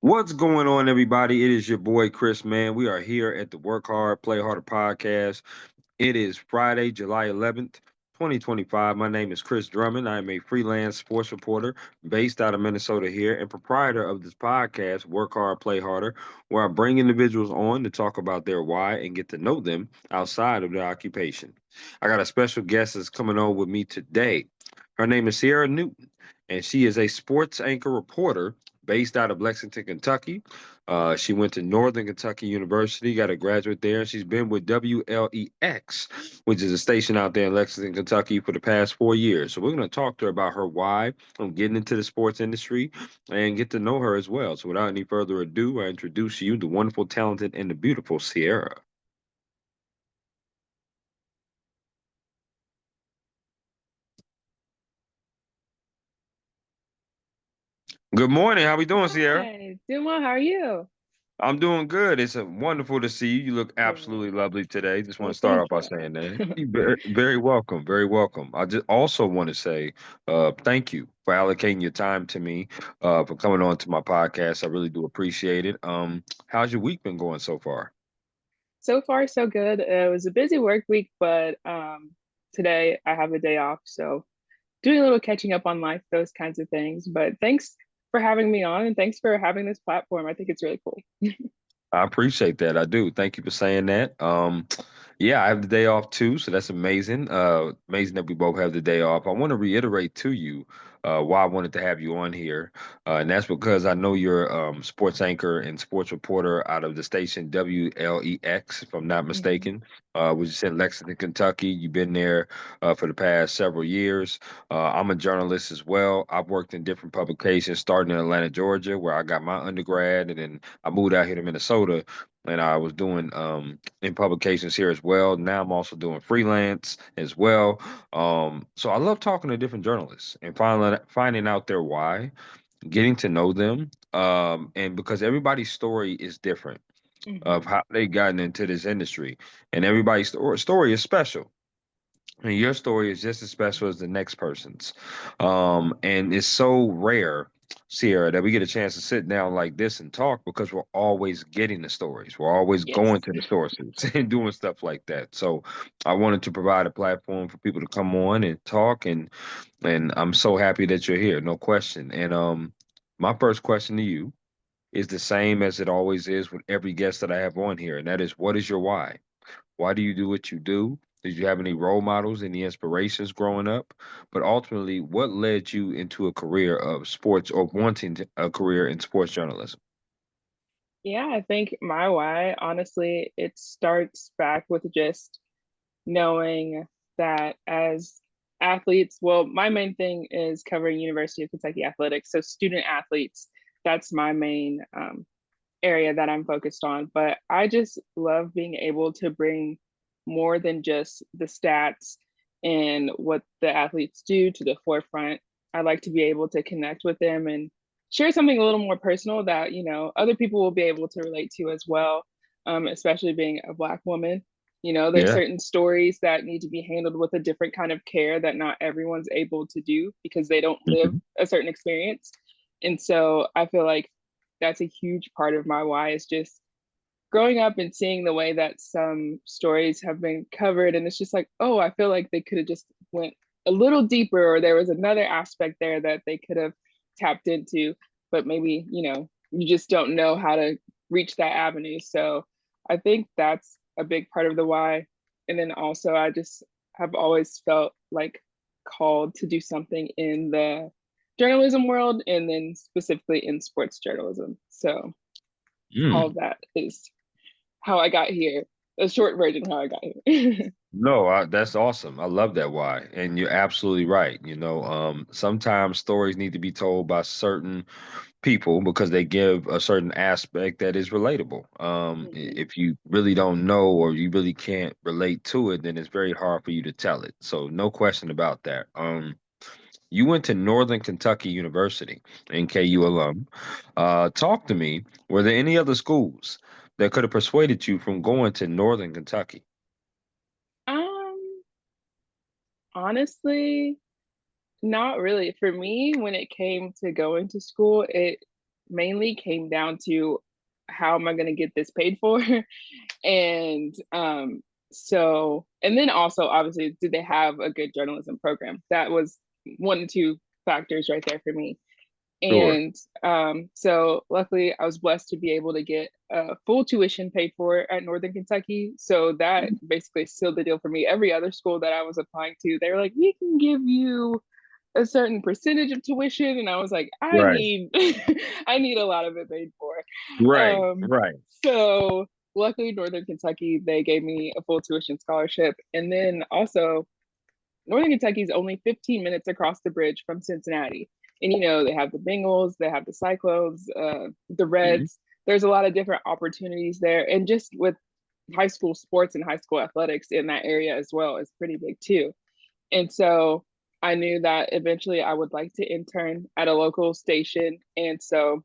What's going on, everybody? It is your boy Chris, man. We are here at the Work Hard, Play Harder podcast. It is Friday, July 11th, 2025. My name is Chris Drummond. I am a freelance sports reporter based out of Minnesota here and proprietor of this podcast, Work Hard, Play Harder, where I bring individuals on to talk about their why and get to know them outside of their occupation. I got a special guest that's coming on with me today. Her name is Sierra Newton, and she is a sports anchor reporter based out of Lexington, Kentucky. She went to Northern Kentucky University, got a graduate there. She's been with WLEX, which is a station out there in Lexington, Kentucky, for the past 4 years. So we're going to talk to her about her why on getting into the sports industry and get to know her as well. So without any further ado, I introduce you the wonderful, talented, and the beautiful Sierra. Good morning. How we doing, Sierra? Hi, doing well. How are you? I'm doing good. It's wonderful to see you. You look absolutely Good. lovely today. Just want Well, to start off thank by you. saying that. You're very, very welcome. Very welcome. I just also want to say thank you for allocating your time to me, for coming on to my podcast. I really do appreciate it. How's your week been going so far? So far, so good. It was a busy work week, but today I have a day off, so doing a little catching up on life, those kinds of things. But thanks for having me on, and thanks for having this platform. I think it's really cool. I appreciate that. I do. Thank you for saying that. Yeah, I have the day off too, so that's amazing. Amazing that we both have the day off. I want to reiterate to you why I wanted to have you on here, and that's because I know you're sports anchor and sports reporter out of the station WLEX, if I'm not Mhm. mistaken, which is in Lexington, Kentucky. You've been there for the past several years. I'm a journalist as well. I've worked in different publications, starting in Atlanta, Georgia, where I got my undergrad, and then I moved out here to Minnesota, and I was doing in publications here as well. Now I'm also doing freelance as well. So I love talking to different journalists and finding out their why, getting to know them, and because everybody's story is different of Mhm. how they gotten into this industry, and everybody's story is special. And your story is just as special as the next person's. And it's so rare, Sierra, that we get a chance to sit down like this and talk because we're always getting the stories. We're always going Yes. to the sources and doing stuff like that. So I wanted to provide a platform for people to come on and talk, and I'm so happy that you're here, no question. And my first question to you is the same as it always is with every guest that I have on here, and that is, what is your why? Why do you do what you do? Did you have any role models, any inspirations growing up? But ultimately, what led you into a career of sports or a career in sports journalism? Yeah, I think my why, honestly, it starts back with just knowing that as athletes, well, my main thing is covering University of Kentucky athletics. So student athletes, that's my main area that I'm focused on. But I just love being able to bring more than just the stats and what the athletes do to the forefront. I like to be able to connect with them and share something a little more personal that, other people will be able to relate to as well, especially being a Black woman. There's Yeah. certain stories that need to be handled with a different kind of care that not everyone's able to do because they don't live Hmm. a certain experience. And so I feel like that's a huge part of my why is just growing up and seeing the way that some stories have been covered, and it's just like, oh, I feel like they could have just went a little deeper, or there was another aspect there that they could have tapped into, but maybe you just don't know how to reach that avenue. So I think that's a big part of the why. And then also I just have always felt like called to do something in the journalism world, and then specifically in sports journalism. So all Mm. of that is how I got here. A short version how I got here. No, that's awesome. I love that why, and you're absolutely right. Sometimes stories need to be told by certain people because they give a certain aspect that is relatable. Mhm. If you really don't know or you really can't relate to it, then it's very hard for you to tell it. So no question about that. You went to Northern Kentucky University, NKU alum. Talk to me. Were there any other schools that could have persuaded you from going to Northern Kentucky? Um, Honestly, not really. For me, when it came to going to school, it mainly came down to how am I going to get this paid for? And and then also obviously, did they have a good journalism program? That was one or two factors right there for me. Sure. And so luckily I was blessed to be able to get full tuition paid for at Northern Kentucky. So that basically sealed the deal for me. Every other school that I was applying to, they were like, we can give you a certain percentage of tuition. And I was like, I Right. need I need a lot of it paid for. Right. Um, Right. so luckily Northern Kentucky, they gave me a full tuition scholarship. And then also Northern Kentucky is only 15 minutes across the bridge from Cincinnati. And they have the Bengals, they have the Cyclones, the Mhm. Reds. There's a lot of different opportunities there. And just with high school sports and high school athletics in that area as well is pretty big too. And so I knew that eventually I would like to intern at a local station. And so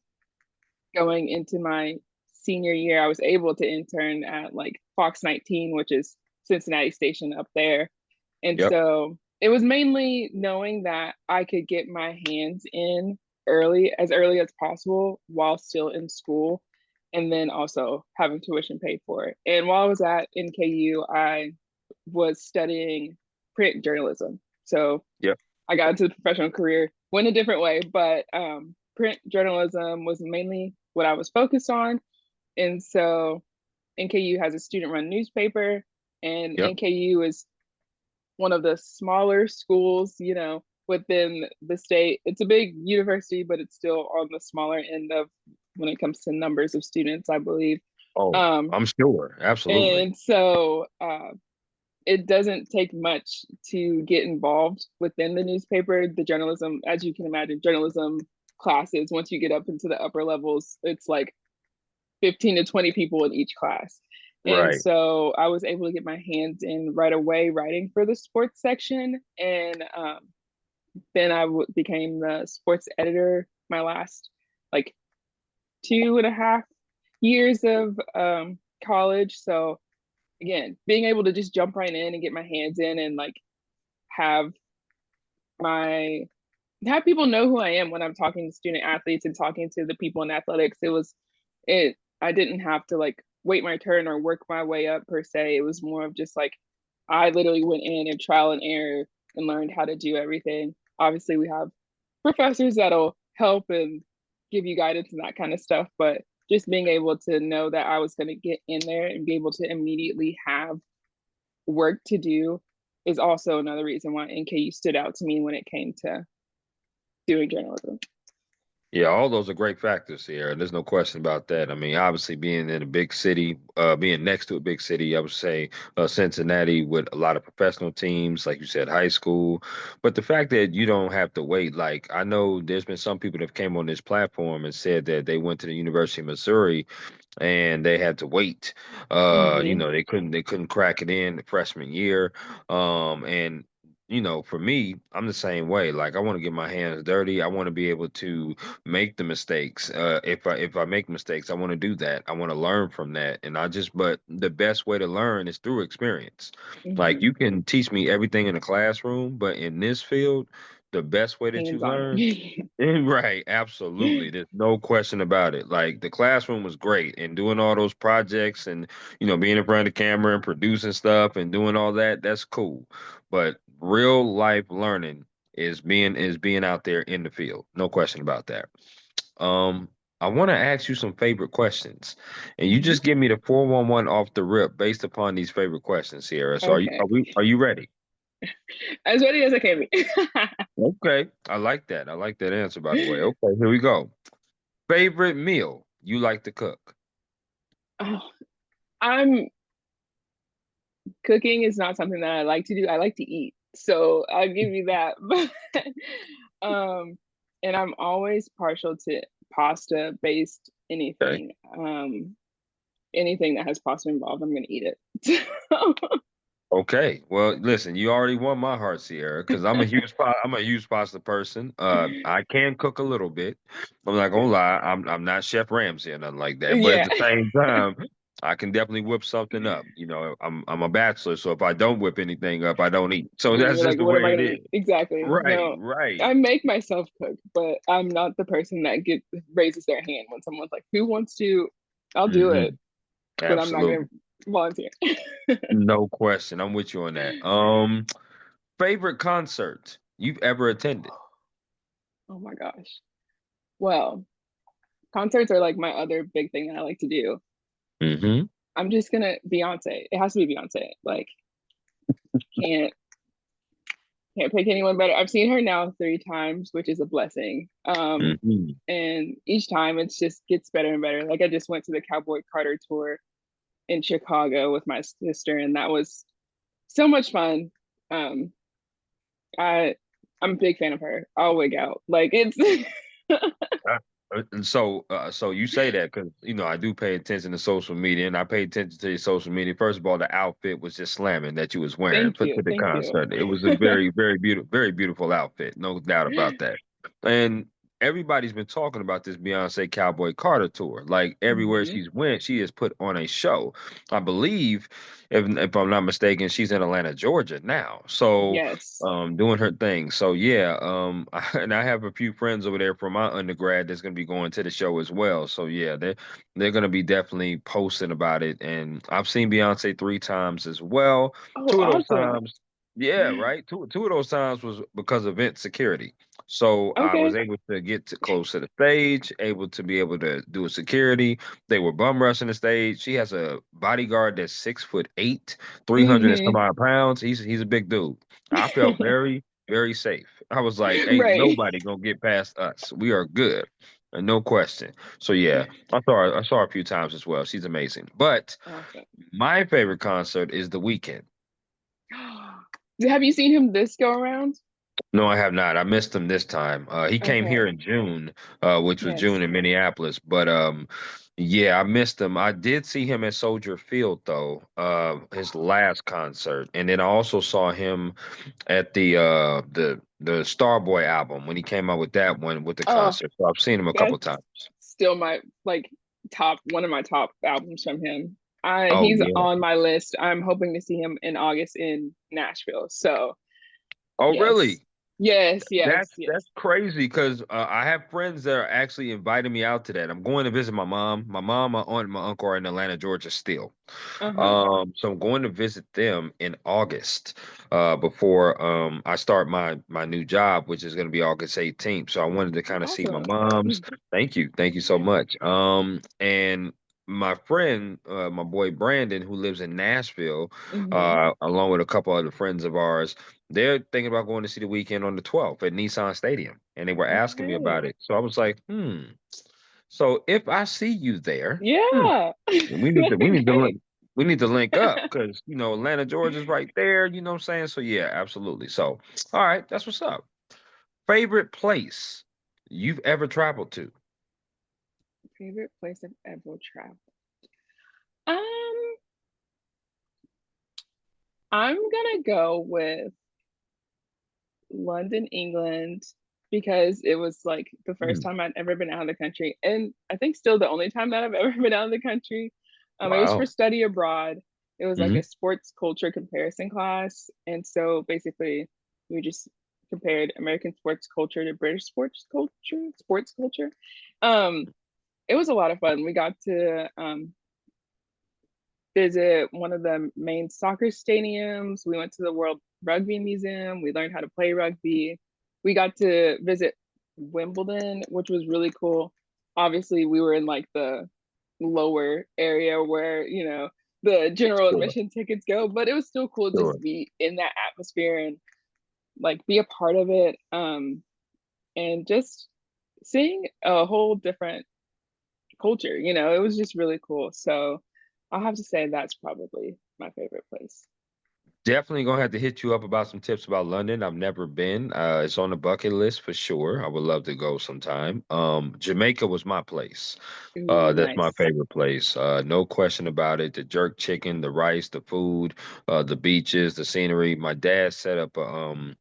going into my senior year, I was able to intern at like Fox 19, which is Cincinnati station up there. And Yep. so it was mainly knowing that I could get my hands in early as possible while still in school, and then also having tuition paid for it. And while I was at NKU, I was studying print journalism. So Yep. I got into the professional career, went a different way, but print journalism was mainly what I was focused on. And so NKU has a student run newspaper, and Yep. NKU is one of the smaller schools, within the state. It's a big university, but it's still on the smaller end of when it comes to numbers of students, I believe. Oh, Um, I'm sure. Absolutely. and so it doesn't take much to get involved within the newspaper. The journalism, as you can imagine, journalism classes, once you get up into the upper levels, it's like 15 to 20 people in each class. And Right. so I was able to get my hands in right away writing for the sports section. And then became the sports editor my last like 2.5 years of college. So again, being able to just jump right in and get my hands in and like have my have people know who I am when I'm talking to student athletes and talking to the people in athletics. It I didn't have to like wait my turn or work my way up per se. It was more of just like I literally went in and trial and error and learned how to do everything. Obviously, we have professors that'll help and give you guidance and that kind of stuff, but just being able to know that I was going to get in there and be able to immediately have work to do is also another reason why NKU stood out to me when it came to doing journalism. Yeah, all those are great factors here, and there's no question about that. I mean, obviously being in a big city, being next to a big city, I would say Cincinnati with a lot of professional teams, like you said, high school. But the fact that you don't have to wait, like I know there's been some people that have came on this platform and said that they went to the University of Missouri and they had to wait. Mm-hmm. They couldn't crack it in the freshman year. And for me, I'm the same way. Like I want to get my hands dirty. I want to be able to make the mistakes. If I make mistakes, I want to do that. I want to learn from that. But the best way to learn is through experience. Like Mm-hmm. you can teach me everything in the classroom, but in this field, the best way that you Hands on. learn. Right, absolutely. There's no question about it. Like the classroom was great and doing all those projects and being in front of the camera and producing stuff and doing all that, that's cool. But real life learning is being out there in the field. No question about that. Um I want to ask you some favorite questions. And you Mm-hmm. just give me the 411 off the rip based upon these favorite questions, Sierra. So are you Okay. are we are you ready? As ready as I can be. Okay. I like that. I like that answer, by the way. Okay, here we go. Favorite meal you like to cook? Oh, I'm cooking is not something that I like to do. I like to eat. So I'll give you that. But and I'm always partial to pasta based Okay. anything. Anything that has pasta involved, I'm gonna eat it. Okay. Well, listen, you already won my heart, Sierra, because I'm a huge pasta person. I can cook a little bit. I'm not gonna lie. I'm not Chef Ramsay or nothing like that. But at Yeah. the same time, I can definitely whip something up. You know, I'm a bachelor, so if I don't whip anything up, I don't eat. So that's You're just like, the what am way I it gonna is. eat? Exactly. Right, No, right. I make myself cook, but I'm not the person that get raises their hand when someone's like, "Who wants to?" I'll do it, Hmm. but I'm not gonna Absolutely. volunteer. No question. I'm with you on that. Favorite concert you've ever attended? Oh my gosh. Well, concerts are like my other big thing that I like to do. Hmm. I'm just gonna Beyonce. It has to be Beyonce. Like, can't can't pick anyone better. I've seen her now 3 times, which is a blessing. Hmm. And each time it's just gets better and better. Like I just went to the Cowboy Carter tour in Chicago with my sister, and that was so much fun. Um, I I'm a big fan of her. I'll wig out. Like it's So you say that because I do pay attention to social media, and I pay attention to your social media. First of all, the outfit was just slamming that you was wearing thank for you, to the thank you. concert. It was a very beautiful outfit, no doubt about that. And everybody's been talking about this Beyonce Cowboy Carter tour. Like everywhere Hmm. she's went, she has put on a show. I believe, if I'm not mistaken, she's in Atlanta, Georgia now. So Yes. doing her thing. So yeah, and I have a few friends over there from my undergrad that's gonna be going to the show as well. So yeah, they're gonna be definitely posting about it. And I've seen Beyonce 3 times as well. Oh, Two of those awesome. times, yeah, right. Two of those times was because of event security. So I was Okay. able to get to close to the stage, able to do a security. They were bum rushing the stage. She has a bodyguard that's 6'8", 300 and some Hmm. odd pounds. He's a big dude. I felt very safe. I was like, ain't Right. nobody gonna get past us. We are good. No question. So yeah, I saw her a few times as well. She's amazing. But Awesome. my favorite concert is The Weeknd. Have you seen him this go around? No, I have not. I missed him this time. He came here Okay. in June, which was June Yes. in Minneapolis. But yeah, I missed him. I did see him at Soldier Field though, his last concert, and then I also saw him at the Starboy album when he came out with that one with the Oh, concert. So I've seen him a couple that's times. still my like top one of my top albums from him. Oh He's yeah. on my list. I'm hoping to see him in August in Nashville. So Oh yes, really? yes, yes, That's yes. crazy because I have friends that are actually inviting me out to that. I'm going to visit my mom. My mom, my aunt, and my uncle are in Atlanta, Georgia still. Uh-huh. So I'm going to visit them in August, before I start my new job, which is going to be August 18th. So I wanted to kind of see my Awesome. mom's. Thank you so much. And my friend, my boy Brandon, who lives in Nashville, Hmm. along with a couple other friends of ours, they're thinking about going to see the weekend on the 12th at Nissan Stadium, and they were asking me about Okay. it. So I was like, So if I see you there, Yeah. we need to That'd we be need to great. link we need to link up because Atlanta, Georgia's right there. You know what I'm saying? So yeah, absolutely. So all right, that's what's up. Favorite place you've ever traveled to? Favorite place I've ever traveled. Um, I'm gonna go with London, England, because it was like the first Hmm. time I'd ever been out of the country, and I think still the only time that I've ever been out of the country. It was for Wow. study abroad. It was like Hmm. a sports culture comparison class, and so basically we just compared American sports culture to British sports culture. Um, it was a lot of fun. We got to visit one of the main soccer stadiums. We went to the World Rugby Museum. We learned how to play rugby. We got to visit Wimbledon, which was really cool. Obviously, we were in like the lower area where, the general Sure. admission tickets go, but it was still cool just Sure. to be in that atmosphere and like be a part of it. And just seeing a whole different culture, it was just really cool. So I'll have to say that's probably my favorite place. Definitely gonna have to hit you up about some tips about London. I've never been. It's on the bucket list for sure. I would love to go sometime. Jamaica was my place. Ooh, That's my nice. favorite place. No question about it. The jerk chicken, the rice, the food, the beaches, the scenery. My dad set up a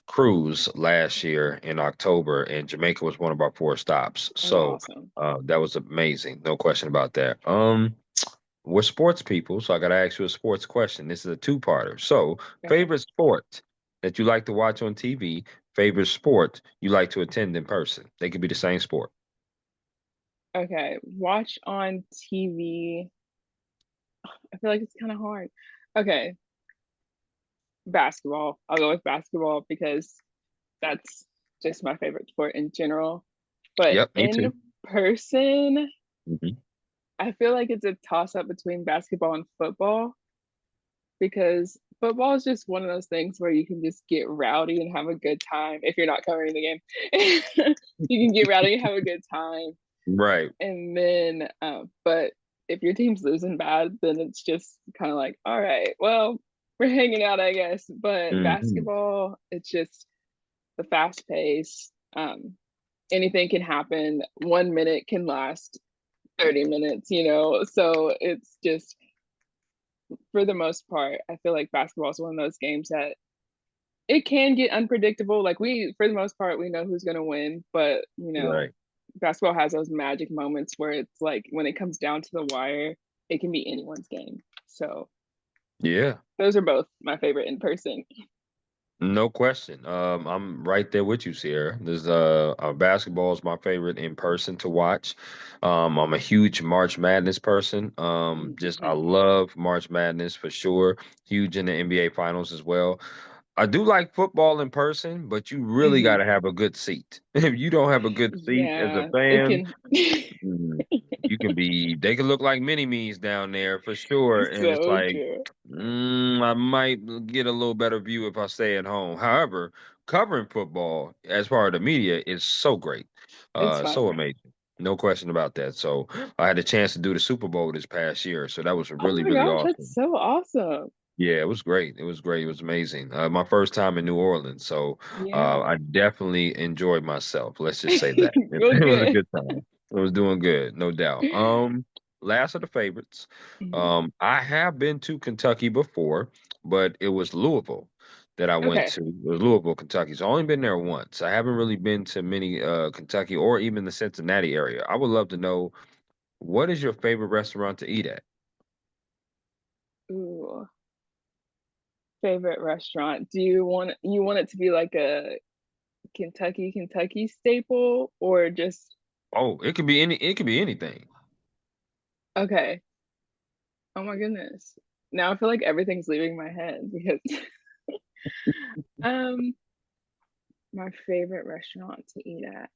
cruise last year in October, and Jamaica was one of our 4 stops. Oh, So awesome. that was amazing. No question about that. we're sports people, so I got to ask you a sports question. This is a two-parter. So, Okay. favorite sport that you like to watch on TV, favorite sport you like to attend in person. They could be the same sport. Okay. Watch on TV. I feel like it's kind of hard. Okay. Basketball. I'll go with basketball because that's just my favorite sport in general. But Yep, me too. in person, Mhm. I feel like it's a toss up between basketball and football because football is just one of those things where you can just get rowdy and have a good time if you're not covering the game. You can get rowdy and have a good time. Right. And then, but if your team's losing bad, then it's just kind of like, all right, well, we're hanging out, I guess. But Hmm. basketball, it's just the fast pace. Anything can happen. 1 minute can last 30 minutes, So it's just, for the most part, I feel like basketball is one of those games that it can get unpredictable. Like for the most part, we know who's going to win, but Right. basketball has those magic moments where it's like when it comes down to the wire, it can be anyone's game. So Yeah. those are both my favorite in person. No question. I'm right there with you, Sierra. There's basketball is my favorite in person to watch. I'm a huge March Madness person. Just I Mhm. love March Madness for sure. Huge in the NBA Finals as well. I do like football in person, but you really got Mhm. to have a good seat. If you don't have a good seat as a Yeah, it fan, can. you can be they can look like mini me's down there for sure. And it's So like, true. I might get a little better view if I stay at home. However, covering football as part of the media is so great. It's So fun. amazing. No question about that. So I had a chance to do the Super Bowl this past year. So that was Oh really, my really gosh, that's awesome. so awesome. Yeah, it was great. It was great. It was amazing. My first time in New Orleans, so Yeah. I definitely enjoyed myself. Let's just say that Well, it was a good. good time. It was doing good, no doubt. Last of the favorites. Mhm. I have been to Kentucky before, but it was Louisville that I went Okay. to. It was Louisville, Kentucky. So I only been there once. I haven't really been to many Kentucky or even the Cincinnati area. I would love to know what is your favorite restaurant to eat at? Ooh, favorite restaurant. Do you want it to be like a Kentucky staple or just Oh, it could be any. It could be anything. okay? Oh my goodness. Now I feel like everything's leaving my head because um my favorite restaurant to eat at.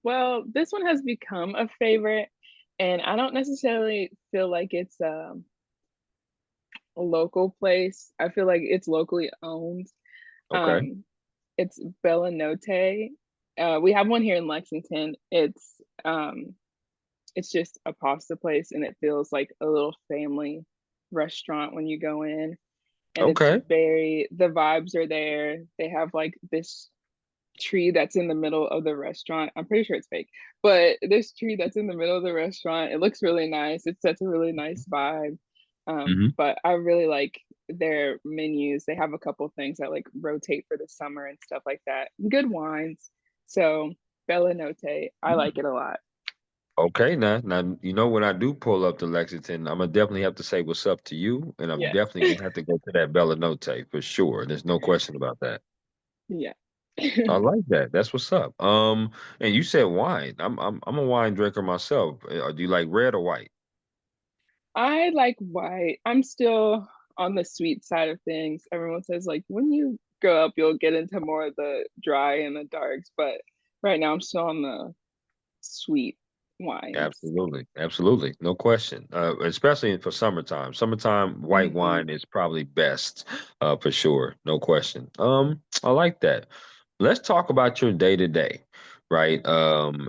Well, this one has become a favorite and I don't necessarily feel like it's a local place. I feel like it's locally owned. Okay. Um it's Bella Notte. We have one here in Lexington. It's just a pasta place and it feels like a little family restaurant when you go in, and it's Okay. very the vibes are there. They have like this tree that's in the middle of the restaurant. I'm pretty sure it's fake, but this tree that's in the middle of the restaurant, it looks really nice. It sets a really nice vibe. Hmm. But I really like their menus. They have a couple things that like rotate for the summer and stuff like that. Good wines. So Bella Notte, I like it a lot. Okay, now you know when I do pull up to Lexington, I'm gonna definitely have to say what's up to you, and I'm Yes. definitely gonna have to go to that Bella Notte for sure. There's no question about that. Yeah. I like that. That's what's up. And you said wine. I'm a wine drinker myself. Do you like red or white? I like white. I'm still on the sweet side of things. Everyone says like when you grow up you'll get into more of the dry and the darks, but right now I'm still on the sweet wines. Absolutely, absolutely, no question. Especially for summertime. Summertime white Hmm. wine is probably best, for sure, no question. I like that. Let's talk about your day to day, right?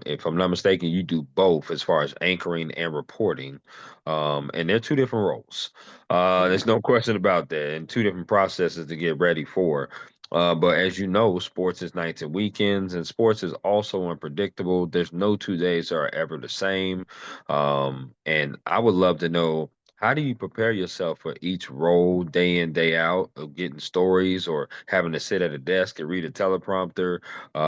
If I'm not mistaken, you do both as far as anchoring and reporting, and they're two different roles. Yeah. There's no question about that, and two different processes to get ready for. But as you know, sports is nights and weekends, and sports is also unpredictable. There's no 2 days are ever the same. And I would love to know how do you prepare yourself for each role day in, day out of getting stories or having to sit at a desk and read a teleprompter?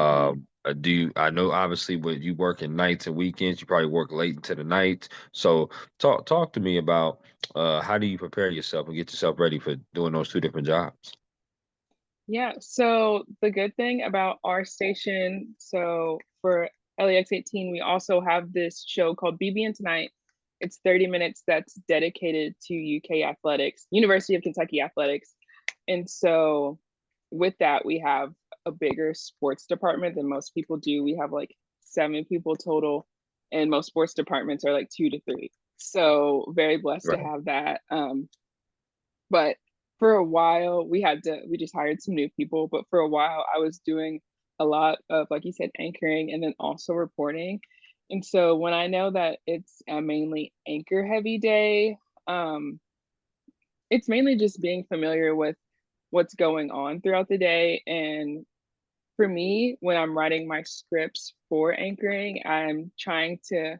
Hmm. I know obviously when you work in nights and weekends, you probably work late into the night. So talk to me about how do you prepare yourself and get yourself ready for doing those two different jobs? Yeah, so the good thing about our station, so for LAX 18, we also have this show called BBN Tonight. It's 30 minutes that's dedicated to UK athletics, University of Kentucky athletics. And so with that, we have a bigger sports department than most people do. We have like 7 people total, and most sports departments are like 2 to 3. So very blessed to Right. have that. But for a while, we just hired some new people. But for a while, I was doing a lot of, like you said, anchoring and then also reporting. And so when I know that it's a mainly anchor heavy day, um, it's mainly just being familiar with what's going on throughout the day. And for me, when I'm writing my scripts for anchoring, I'm trying to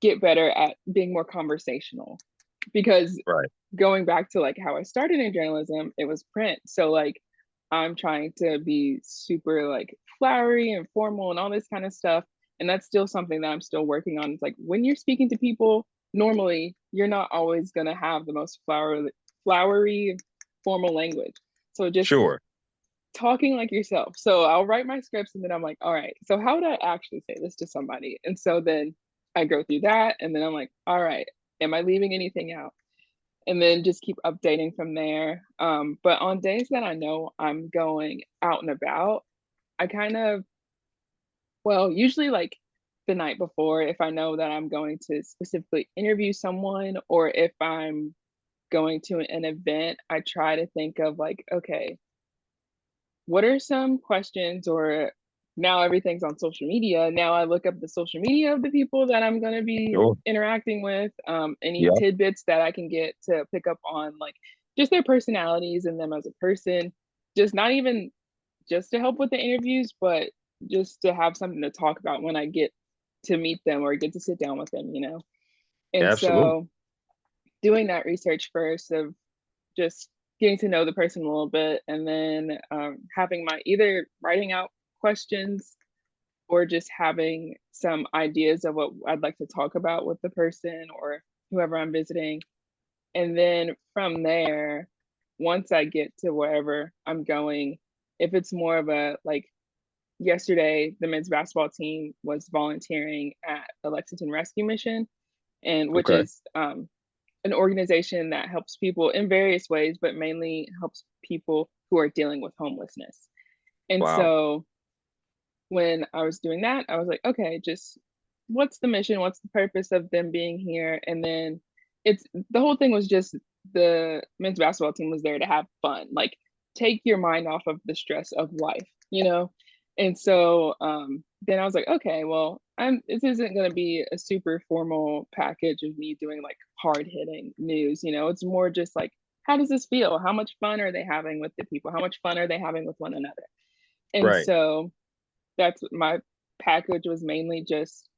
get better at being more conversational because Right. going back to like how I started in journalism, it was print. So like I'm trying to be super like flowery and formal and all this kind of stuff. And that's still something that I'm still working on. It's like when you're speaking to people, normally you're not always gonna have the most flowery formal language. So just Sure. talking like yourself. So I'll write my scripts and then I'm like, all right, so how would I actually say this to somebody? And so then I go through that and then I'm like, all right, am I leaving anything out? And then just keep updating from there. But on days that I know I'm going out and about, I kind of, well, usually like the night before, if I know that I'm going to specifically interview someone or if I'm going to an event, I try to think of like, okay, what are some questions or now everything's on social media. Now I look up the social media of the people that I'm going to be Sure. interacting with, any Yeah. tidbits that I can get to pick up on, like just their personalities and them as a person, just not even just to help with the interviews, but just to have something to talk about when I get to meet them or get to sit down with them, you know? And Absolutely. so doing that research first of just getting to know the person a little bit and then having my either writing out questions or just having some ideas of what I'd like to talk about with the person or whoever I'm visiting. And then from there, once I get to wherever I'm going, if it's more of a like yesterday, the men's basketball team was volunteering at the Lexington Rescue Mission, and which Okay. is an organization that helps people in various ways, but mainly helps people who are dealing with homelessness. And Wow. so when I was doing that, I was like, okay, just what's the mission? What's the purpose of them being here? And then it's the whole thing was just the men's basketball team was there to have fun, like take your mind off of the stress of life, you know? And so then I was like, okay, well, this isn't going to be a super formal package of me doing like hard hitting news, you know? It's more just like, how does this feel? How much fun are they having with the people? How much fun are they having with one another? And Right. so that's what my package was, mainly just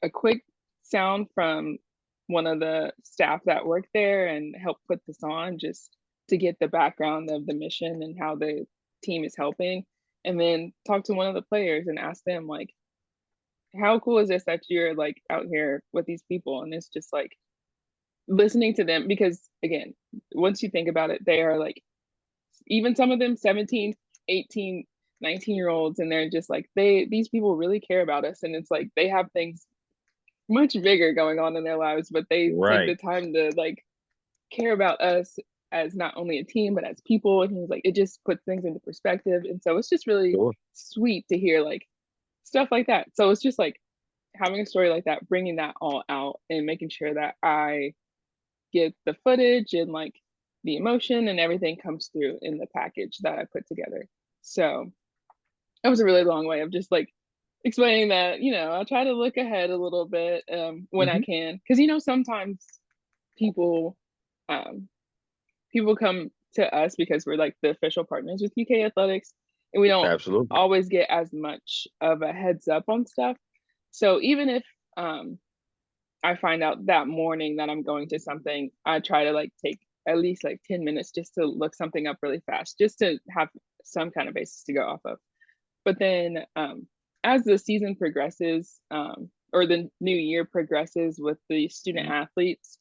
a quick sound from one of the staff that worked there and help put this on just to get the background of the mission and how the team is helping, and then talk to one of the players and ask them like, how cool is this that you're like out here with these people? And it's just like listening to them because again, once you think about it, they are like, even some of them 17, 18, 19-year olds, and they're just like, these people really care about us, and it's like they have things much bigger going on in their lives, but they take Right. the time to like care about us as not only a team but as people. And he's like, it just puts things into perspective, and so it's just really Sure. sweet to hear like stuff like that. So it's just like having a story like that, bringing that all out and making sure that I get the footage and like the emotion and everything comes through in the package that I put together. So that was a really long way of just like explaining that, I try to look ahead a little bit when I Hmm. can, because sometimes people um, people come to us because we're like the official partners with UK Athletics, and we don't Absolutely. always get as much of a heads up on stuff. So even if um, I find out that morning that I'm going to something, I try to like take at least like 10 minutes just to look something up really fast, just to have some kind of basis to go off of. But then as the season progresses, or the new year progresses with the student Mhm. athletes,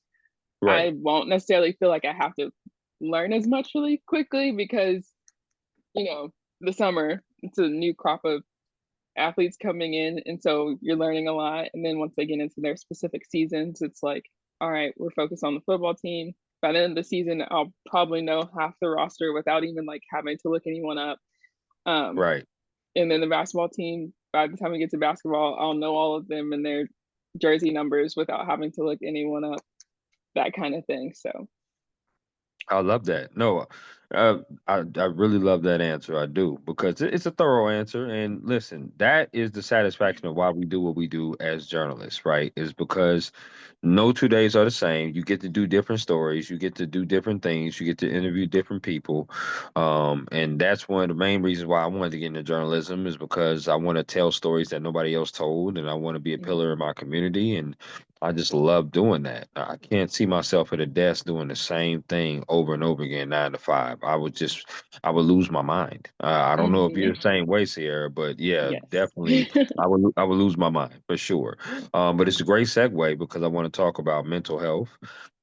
Right, I won't necessarily feel like I have to learn as much really quickly because, you know, the summer, it's a new crop of athletes coming in. And so you're learning a lot. And then once they get into their specific seasons, it's like, all right, we're focused on the football team. By the end of the season, I'll probably know half the roster without even like having to look anyone up. Um, right. and then the basketball team, by the time we get to basketball, I'll know all of them and their jersey numbers without having to look anyone up, that kind of thing. So, I love that. No, uh, I really love that answer. I do because it's a thorough answer. And listen, that is the satisfaction of why we do what we do as journalists, right? Is because no 2 days are the same. You get to do different stories. You get to do different things. You get to interview different people. And that's one of the main reasons why I wanted to get into journalism is because I want to tell stories that nobody else told, and I want to be a pillar in my community. And I just love doing that. I can't see myself at a desk doing the same thing over and over again, 9 to 5. I would lose my mind. I don't know if you're mm-hmm. the same way, Sierra, but yeah, Yes. definitely, I would lose my mind for sure. But it's a great segue because I want to talk about mental health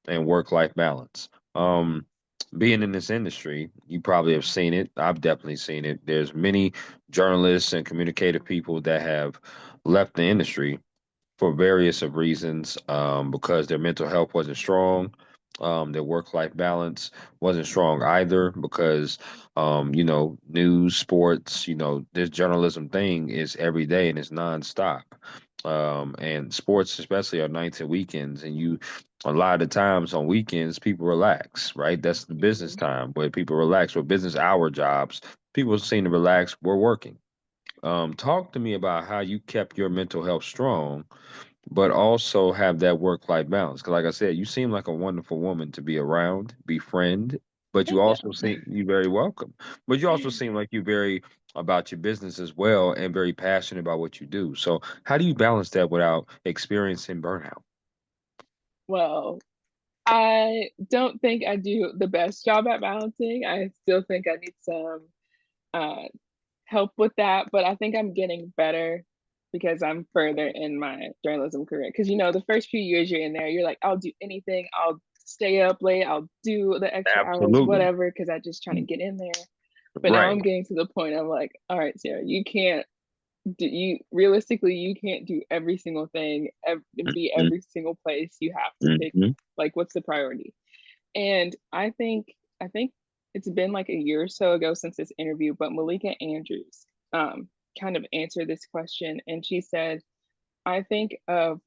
and work-life balance. Being in this industry, you probably have seen it. I've definitely seen it. There's many journalists and communicative people that have left the industry for various of reasons, because their mental health wasn't strong. Their work-life balance wasn't strong either because, news, sports, this journalism thing is every day and it's nonstop. And sports especially are nights and weekends, and a lot of the times on weekends people relax, right? That's the business Mm-hmm. time where people relax. Or business hour jobs, people seem to relax. We're working. Talk to me about how you kept your mental health strong but also have that work-life balance. Because, like I said, you seem like a wonderful woman to be around, befriend, but you Thank also you. seem you very welcome. But you also seem like you're very about your business as well and very passionate about what you do. So, how do you balance that without experiencing burnout? Well, I don't think I do the best job at balancing. I still think I need some uh, help with that, but I think I'm getting better because I'm further in my journalism career. Because the first few years you're in there, you're like, I'll do anything. I'll stay up late. I'll do the extra hours, Absolutely. whatever, because I just trying to get in there. But now I'm Right. getting to the point I'm like, all right, Sarah, you can't you realistically you can't do every single thing and be Mhm, every single place. You have to pick mhm. like what's the priority. And I think it's been like a year or so ago since this interview, but Malika Andrews um kind of answered this question, and she said, I think of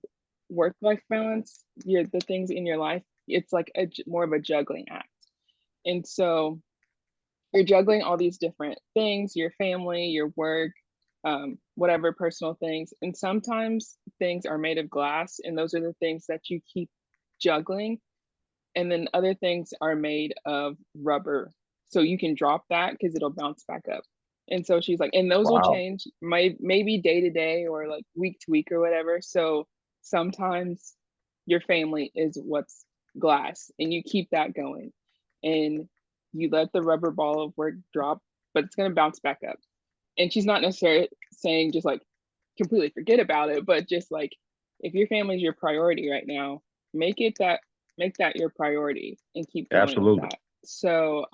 work life balance, the things in your life, it's like more of a juggling act. And so you're juggling all these different things, your family, your work, whatever personal things. And sometimes things are made of glass, and those are the things that you keep juggling. And then other things are made of rubber. So you can drop that because it'll bounce back up. And so she's like, and those will Wow. change maybe day to day or like week to week or whatever. So sometimes your family is what's glass and you keep that going and you let the rubber ball of work drop, but it's going to bounce back up. And she's not necessarily saying just like completely forget about it, but just like if your family is your priority right now, make it that make that your priority and keep going with Absolutely. that. So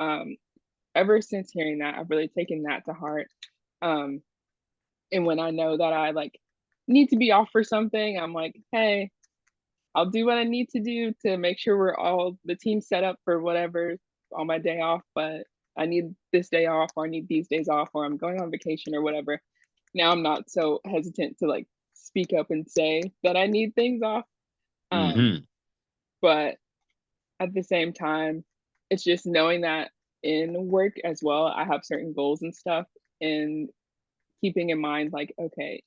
ever since hearing that, I've really taken that to heart. Um, and when I know that I like need to be off for something, I'm like, hey, I'll do what I need to do to make sure we're all the team set up for whatever on my day off, but I need this day off or I need these days off or I'm going on vacation or whatever. Now I'm not so hesitant to like speak up and say that I need things off. Um, Hmm. but at the same time, it's just knowing that in work as well, I have certain goals and stuff, and keeping in mind, like, okay,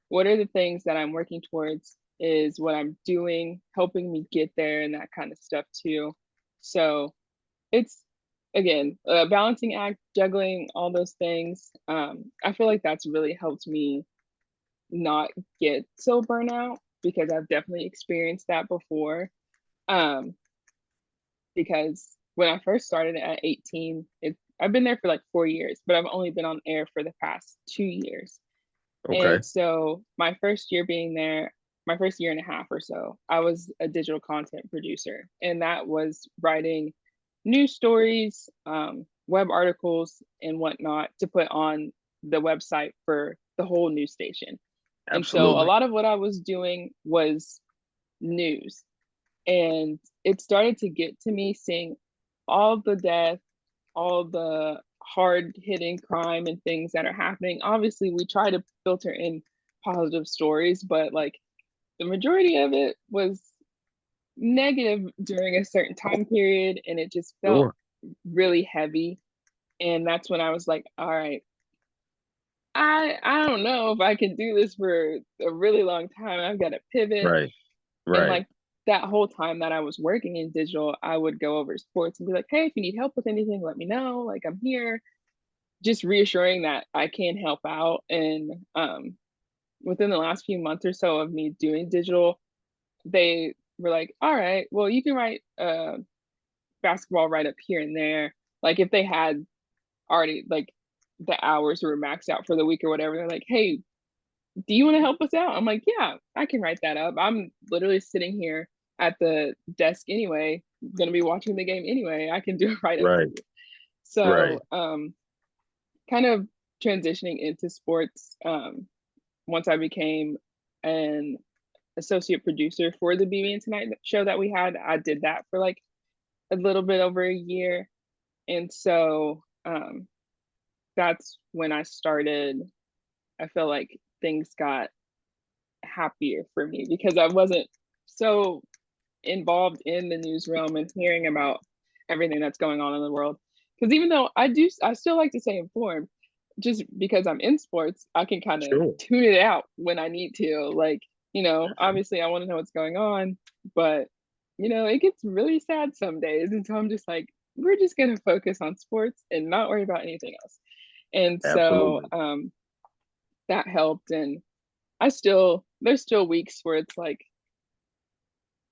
what are the things that I'm working towards? Is what I'm doing helping me get there and that kind of stuff too. So it's again a balancing act, juggling all those things. I feel like that's really helped me not get so burnout because I've definitely experienced that before. Um, because when I first started at 18, I've been there for like 4 years, but I've only been on air for the past 2 years. Okay. And so my first year being there, my first year and a half or so, I was a digital content producer, and that was writing news stories, web articles, and whatnot to put on the website for the whole news station. And so a Absolutely. lot of what I was doing was news. And it started to get to me seeing all the death, all the hard hitting crime and things that are happening. Obviously, we try to filter in positive stories, but like the majority of it was negative during a certain time period, and it just felt Sure. really heavy. And that's when I was like, all right, I don't know if I can do this for a really long time. I've got to pivot. Right. And Right. like that whole time that I was working in digital, I would go over to sports and be like, hey, if you need help with anything, let me know. Like I'm here. Just reassuring that I can help out. And within the last few months or so of me doing digital, they were like, all right, well, you can write basketball right up here and there. Like if they had already like the hours were maxed out for the week or whatever, they're like, hey, do you want to help us out? I'm like, yeah, I can write that up. I'm literally sitting here at the desk anyway, gonna be watching the game anyway. I can do a write up for Right. you. So Right. kind of transitioning into sports, once I became an associate producer for the BB and Tonight show that we had, I did that for like a little bit over a year. And so that's when I started. I feel like things got happier for me because I wasn't so involved in the news realm and hearing about everything that's going on in the world. Because even though I still like to stay informed. Just because I'm in sports, I can kind of Sure. tune it out when I need to. Like, obviously I want to know what's going on, but it gets really sad some days. And so I'm just like, we're just gonna focus on sports and not worry about anything else. And so Absolutely. that helped. And there's still weeks where it's like,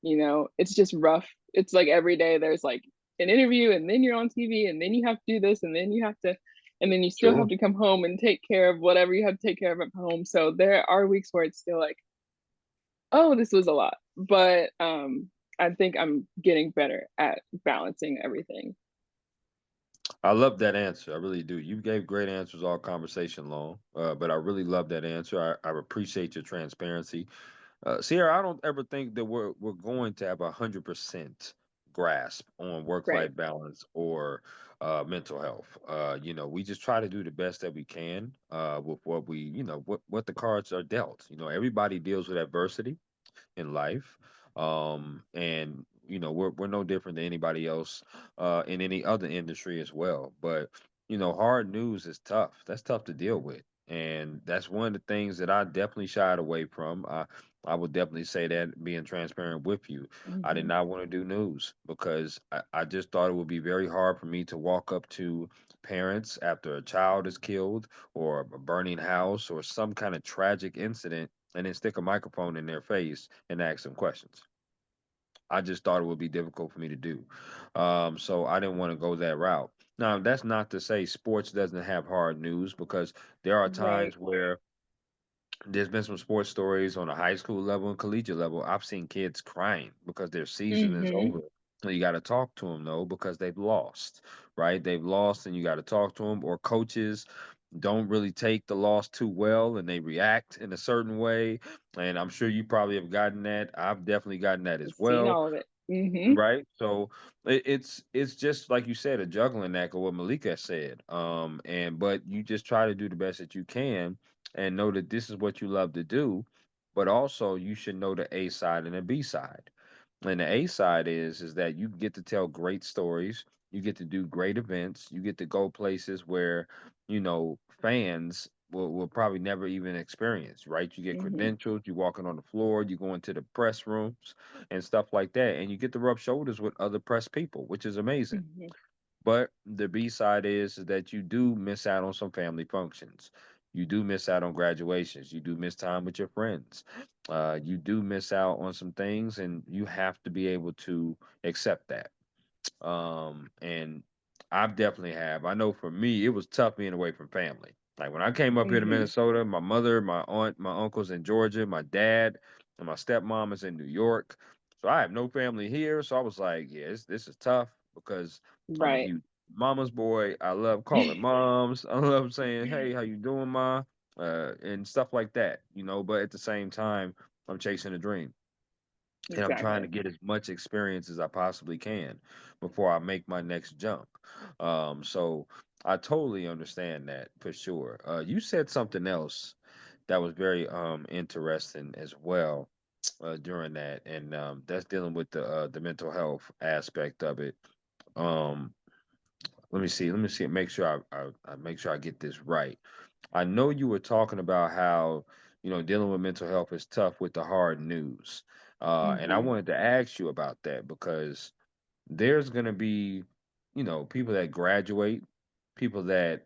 it's just rough. It's like every day there's like an interview and then you're on TV and then you have to do this and then you have to and then you still have Sure. to come home and take care of whatever you have to take care of at home. So there are weeks where it's still like, oh, this was a lot. But I think I'm getting better at balancing everything. I love that answer. I really do. You gave great answers all conversation long, but I really love that answer. I appreciate your transparency. Sierra, I don't ever think that we're going to have 100% grasp on work Right. life balance or mental health. We just try to do the best that we can with what what the cards are dealt. Everybody deals with adversity in life. And we're no different than anybody else in any other industry as well. But hard news is tough. That's tough to deal with. And that's one of the things that I definitely shied away from. I would definitely say that being transparent with you, I did Mm-hmm. not want to do news because I just thought it would be very hard for me to walk up to parents after a child is killed or a burning house or some kind of tragic incident and then stick a microphone in their face and ask them questions. I just thought it would be difficult for me to do. So I didn't want to go that route. Now, that's not to say sports doesn't have hard news because there are Right. times where there's been some sports stories on a high school level and collegiate level. I've seen kids crying because their season is Mm-hmm. over. So you got to talk to them though because they've lost, right? They've lost, and you got to talk to them. Or coaches don't really take the loss too well, and they react in a certain way. And I'm sure you probably have gotten that. I've definitely gotten that as Seen well. all of it. Mm-hmm. Right. So it's just like you said, a juggling act of what Malika said. And but you just try to do the best that you can and know that this is what you love to do, but also you should know the A side and the B side. And the A side is that you get to tell great stories, you get to do great events, you get to go places where, fans will probably never even experience, right? You get Mm-hmm. credentials, you walking on the floor, you go into the press rooms and stuff like that. And you get to rub shoulders with other press people, which is amazing. Mm-hmm. But the B side is that you do miss out on some family functions. You do miss out on graduations. You do miss time with your friends. You do miss out on some things, and you have to be able to accept that. And I definitely have. I know for me, it was tough being away from family. Like when I came up here to Hmm. Minnesota, my mother, my aunt, my uncles in Georgia, my dad, and my stepmom is in New York. So I have no family here. So I was like, yeah, this is tough because I'm a Right. huge mama's boy. I love calling moms. I love saying, hey, how you doing, ma? And stuff like that, but at the same time, I'm chasing a dream and I'm trying to Exactly. get as much experience as I possibly can before I make my next jump. So I totally understand that for sure. You said something else that was very interesting as well during that, and that's dealing with the mental health aspect of it. Um, let me see, make sure I make sure I get this right. I know you were talking about how, dealing with mental health is tough with the hard news. And I Hmm. wanted to ask you about that because there's going to be, people that graduate, people that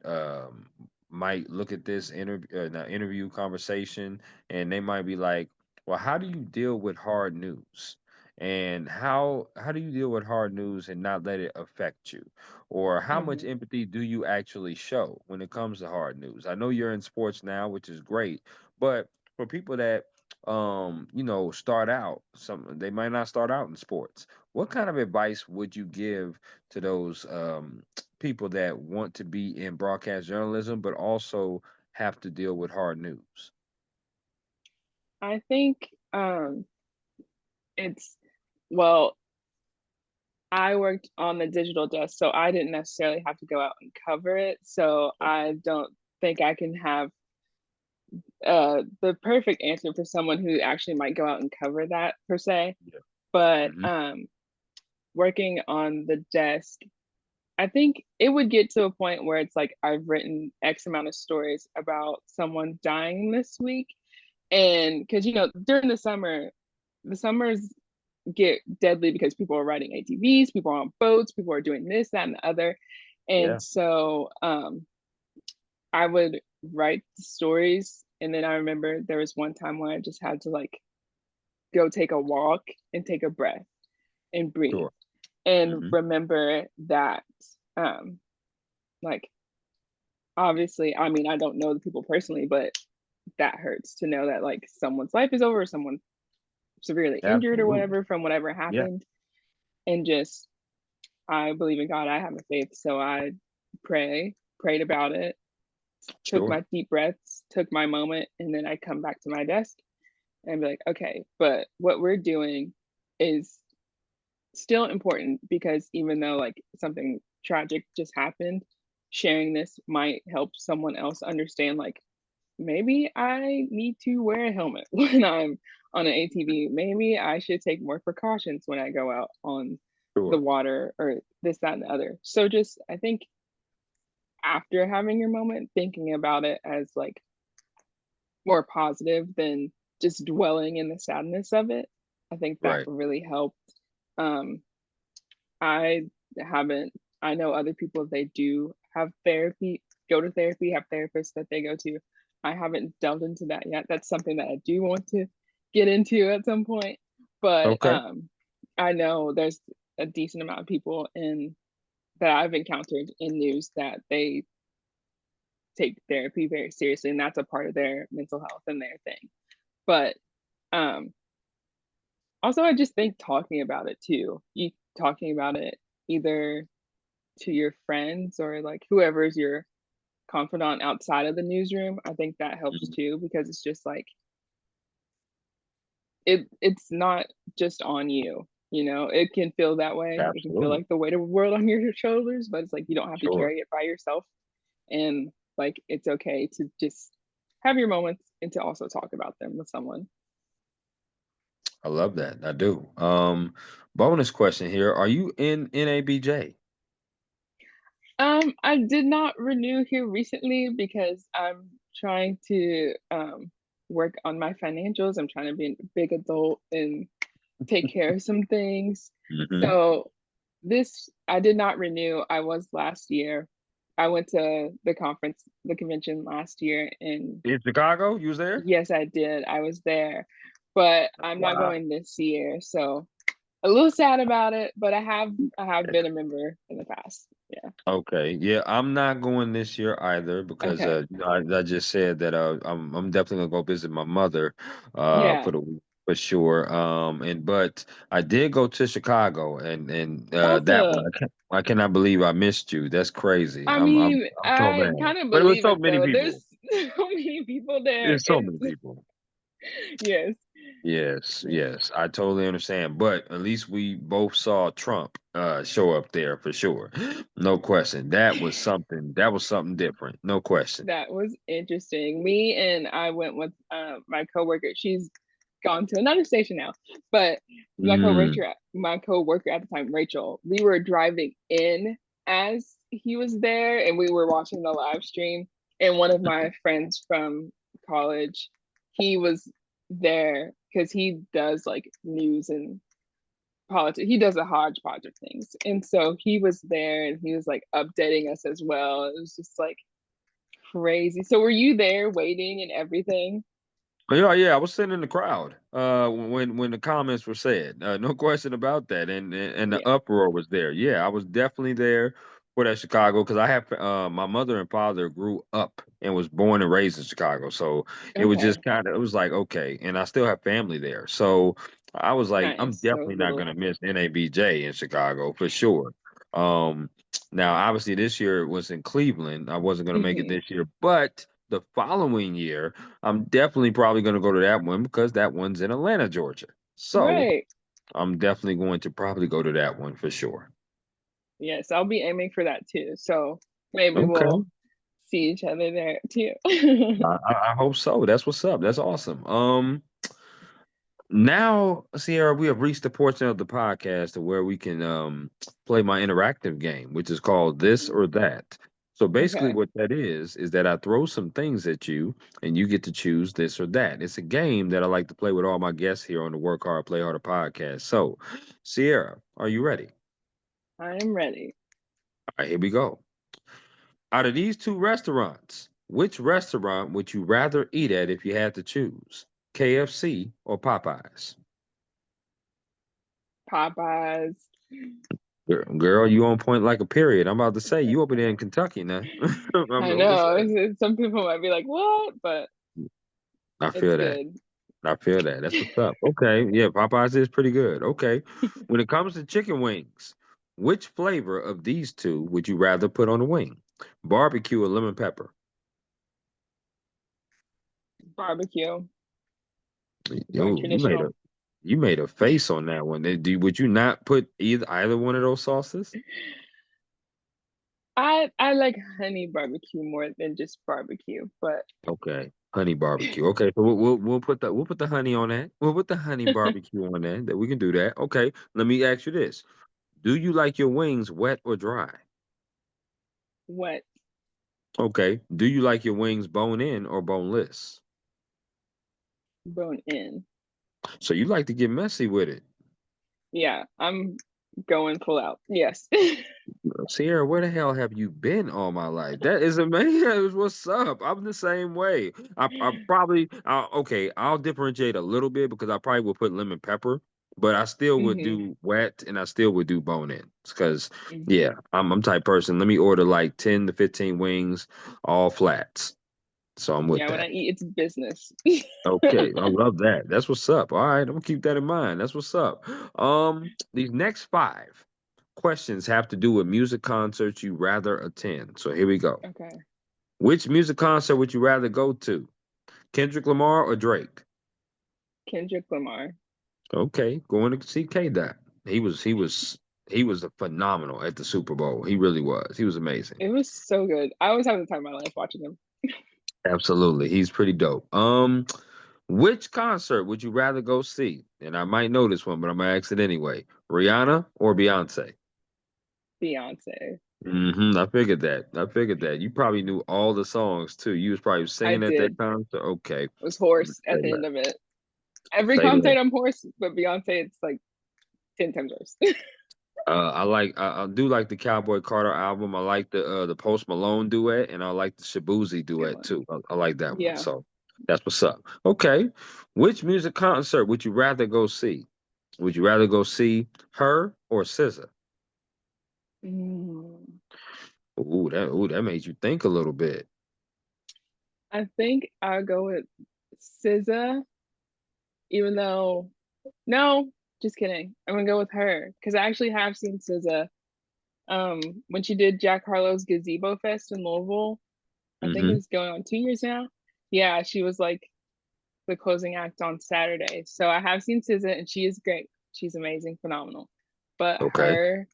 might look at this interview conversation, and they might be like, "Well, how do you deal with hard news? And how do you deal with hard news and not let it affect you? Or how much Hmm. empathy do you actually show when it comes to hard news? I know you're in sports now, which is great, but for people that start out, some they might not start out in sports. What kind of advice would you give to those people that want to be in broadcast journalism, but also have to deal with hard news? I think it's well, I worked on the digital desk, so I didn't necessarily have to go out and cover it. So Okay. I don't think I can have the perfect answer for someone who actually might go out and cover that per se. Yeah. But Hmm. working on the desk, I think it would get to a point where it's like I've written X amount of stories about someone dying this week. And because, during the summers get deadly because people are riding ATVs, people are on boats, people are doing this, that, and the other. And Yeah. so I would write the stories. And then I remember there was one time when I just had to like go take a walk and take a breath and breathe Sure. and Hmm. remember that um like obviously, I mean, I don't know the people personally, but that hurts to know that like someone's life is over, someone severely injured or Absolutely. whatever from whatever Yeah. happened. And just I believe in God, I have a faith, so I prayed about it, took Sure. my deep breaths, took my moment, and then I come back to my desk and be like, okay, but what we're doing is still important because even though like something tragic just happened, sharing this might help someone else understand like maybe I need to wear a helmet when I'm on an ATV. Maybe I should take more precautions when I go out on the Sure. water or this, that, and the other. So just I think after having your moment, thinking about it as like more positive than just dwelling in the sadness of it. I think that Right. really helped. Um, I haven't, I know other people, they do have therapy, go to therapy, have therapists that they go to. I haven't delved into that yet. That's something that I do want to get into at some point. But Okay. I know there's a decent amount of people in that I've encountered in news that they take therapy very seriously, and that's a part of their mental health and their thing. But um, also, I just think talking about it too, you talking about it either to your friends or like whoever's your confidant outside of the newsroom, I think that helps Mhm. too because it's just like it's not just on you. It can feel that way. It can feel Absolutely. like the weight of the world on your shoulders, but it's like you don't have to Sure. carry it by yourself. And like it's okay to just have your moments and to also talk about them with someone. I love that. I do. Bonus question here. Are you in NABJ? I did not renew here recently because I'm trying to work on my financials. I'm trying to be a big adult and take care of some things. Hmm. So this I did not renew. I was last year. I went to the convention last year, and In Chicago? You was there? yes, I did. I was there, but I'm not Wow. going this year. So a little sad about it, but I have been a member in the past. Yeah. Okay, yeah, I'm not going this year either because Okay. I just said that I'm definitely gonna go visit my mother for Yeah. the week for sure. And but I did go to Chicago and That's that one a I cannot believe I missed you. That's crazy. I I'm mean, I'm so I mad. kind of But it was believe so it many though. people. There's so many people there. There's so many people. Yes. Yes, Yes. yes, I totally understand. But at least we both saw Trump show up there for sure. No question. That was something different. No question. That was interesting. Me and I went with my coworker. She's gone to another station now, but Mm, my coworker at the time, Rachel. We were driving in as he was there, and we were watching the live stream. And one of my friends from college, he was there because he does like news and politics. He does a hodgepodge of things, and so he was there, and he was like updating us as well. It was just like crazy. So were you there waiting and everything? yeah, yeah, I was sitting in the crowd when the comments were said. No question about that. And the Yeah. uproar was there. Yeah, I was definitely there for that Chicago because I have my mother and father grew up and was born and raised in Chicago. So it was just Okay. kind of it was like okay, and I still have family there. So I was like, I'm Nice. So definitely not little. gonna miss NABJ in Chicago for sure. Um, Now obviously this year it was in Cleveland. I wasn't gonna make it Hmm. this year, but the following year. I'm definitely probably going to go to that one because that one's in Atlanta, Georgia. So Right. I'm definitely going to probably go to that one for sure. Yes, I'll be aiming for that too. So maybe Okay. we'll see each other there too. I hope so. That's what's up. That's awesome. Now, Sierra, we have reached the portion of the podcast to where we can play my interactive game, which is called This or That. So basically, Okay. what that is that I throw some things at you, and you get to choose this or that. It's a game that I like to play with all my guests here on the Work Hard, Play Harder podcast. So, Sierra, are you ready? I am ready. All right, here we go. Out of these two restaurants, which restaurant would you rather eat at if you had to choose? KFC or Popeyes? Popeyes. Girl, you on point like a period. I'm about to say you over there in Kentucky now. I'm I about to know. say. Some people might be like, "What?" But I it's feel that. good. I feel that. That's what's up. Okay. Yeah, Popeyes is pretty good. Okay. When it comes to chicken wings, which flavor of these two would you rather put on a wing? Barbecue or lemon pepper? Barbecue. Going Yo, traditional. you made a face on that one. Would you not put either one of those sauces? I like honey barbecue more than just barbecue, but Okay. Honey barbecue. Okay, so we'll put the honey on that. We'll put the honey barbecue on that. That we can do that. Okay. Let me ask you this. Do you like your wings wet or dry? what Okay. Do you like your wings bone in or boneless? bone in. So you like to get messy with it. Yeah, I'm going full out. Yes. Sierra, where the hell have you been all my life? That is amazing. What's up? I'm the same way. I probably okay, I'll differentiate a little bit because I probably will put lemon pepper, but I still would Hmm. do wet and I still would do bone in. Because Hmm. yeah, I'm type person. Let me order like 10 to 15 wings, all flats. So I'm with Yeah, when I that. eat, it's business. Okay, I love that. That's what's up. All right, I'm gonna keep that in mind. That's what's up. These next five questions have to do with music concerts you rather attend. So here we go. Okay. Which music concert would you rather go to? Kendrick Lamar or Drake? Kendrick Lamar. Okay, going to see K Dot. He was a phenomenal at the Super Bowl. He really was. He was amazing. It was so good. I always have the time of my life watching him. Absolutely. He's pretty dope. Which concert would you rather go see? And I might know this one, but I'm gonna ask it anyway. Rihanna or Beyonce? Beyonce. I figured that. I figured that. You probably knew all the songs too. You was probably I singing at that did. concert. Okay. Was Say hoarse at the less. end of it. Every Say less. concert I'm hoarse, but Beyonce, it's like 10 times worse. I do like the Cowboy Carter album. I like the Post Malone duet, and I like the Shabuzi Good duet one. too. I like that one. Yeah. So that's what's up. Okay. Which music concert would you rather go see? Would you rather go see her or SZA? Mm, Ooh, that made you think a little bit. I think I'll go with SZA, even though no, just kidding. I'm gonna go with her because I actually have seen SZA when she did Jack Harlow's Gazebo Fest in Louisville. I think Hmm. it's going on 2 years now. Yeah, she was like the closing act on Saturday. So I have seen SZA and she is great. She's amazing, phenomenal. But Okay. her,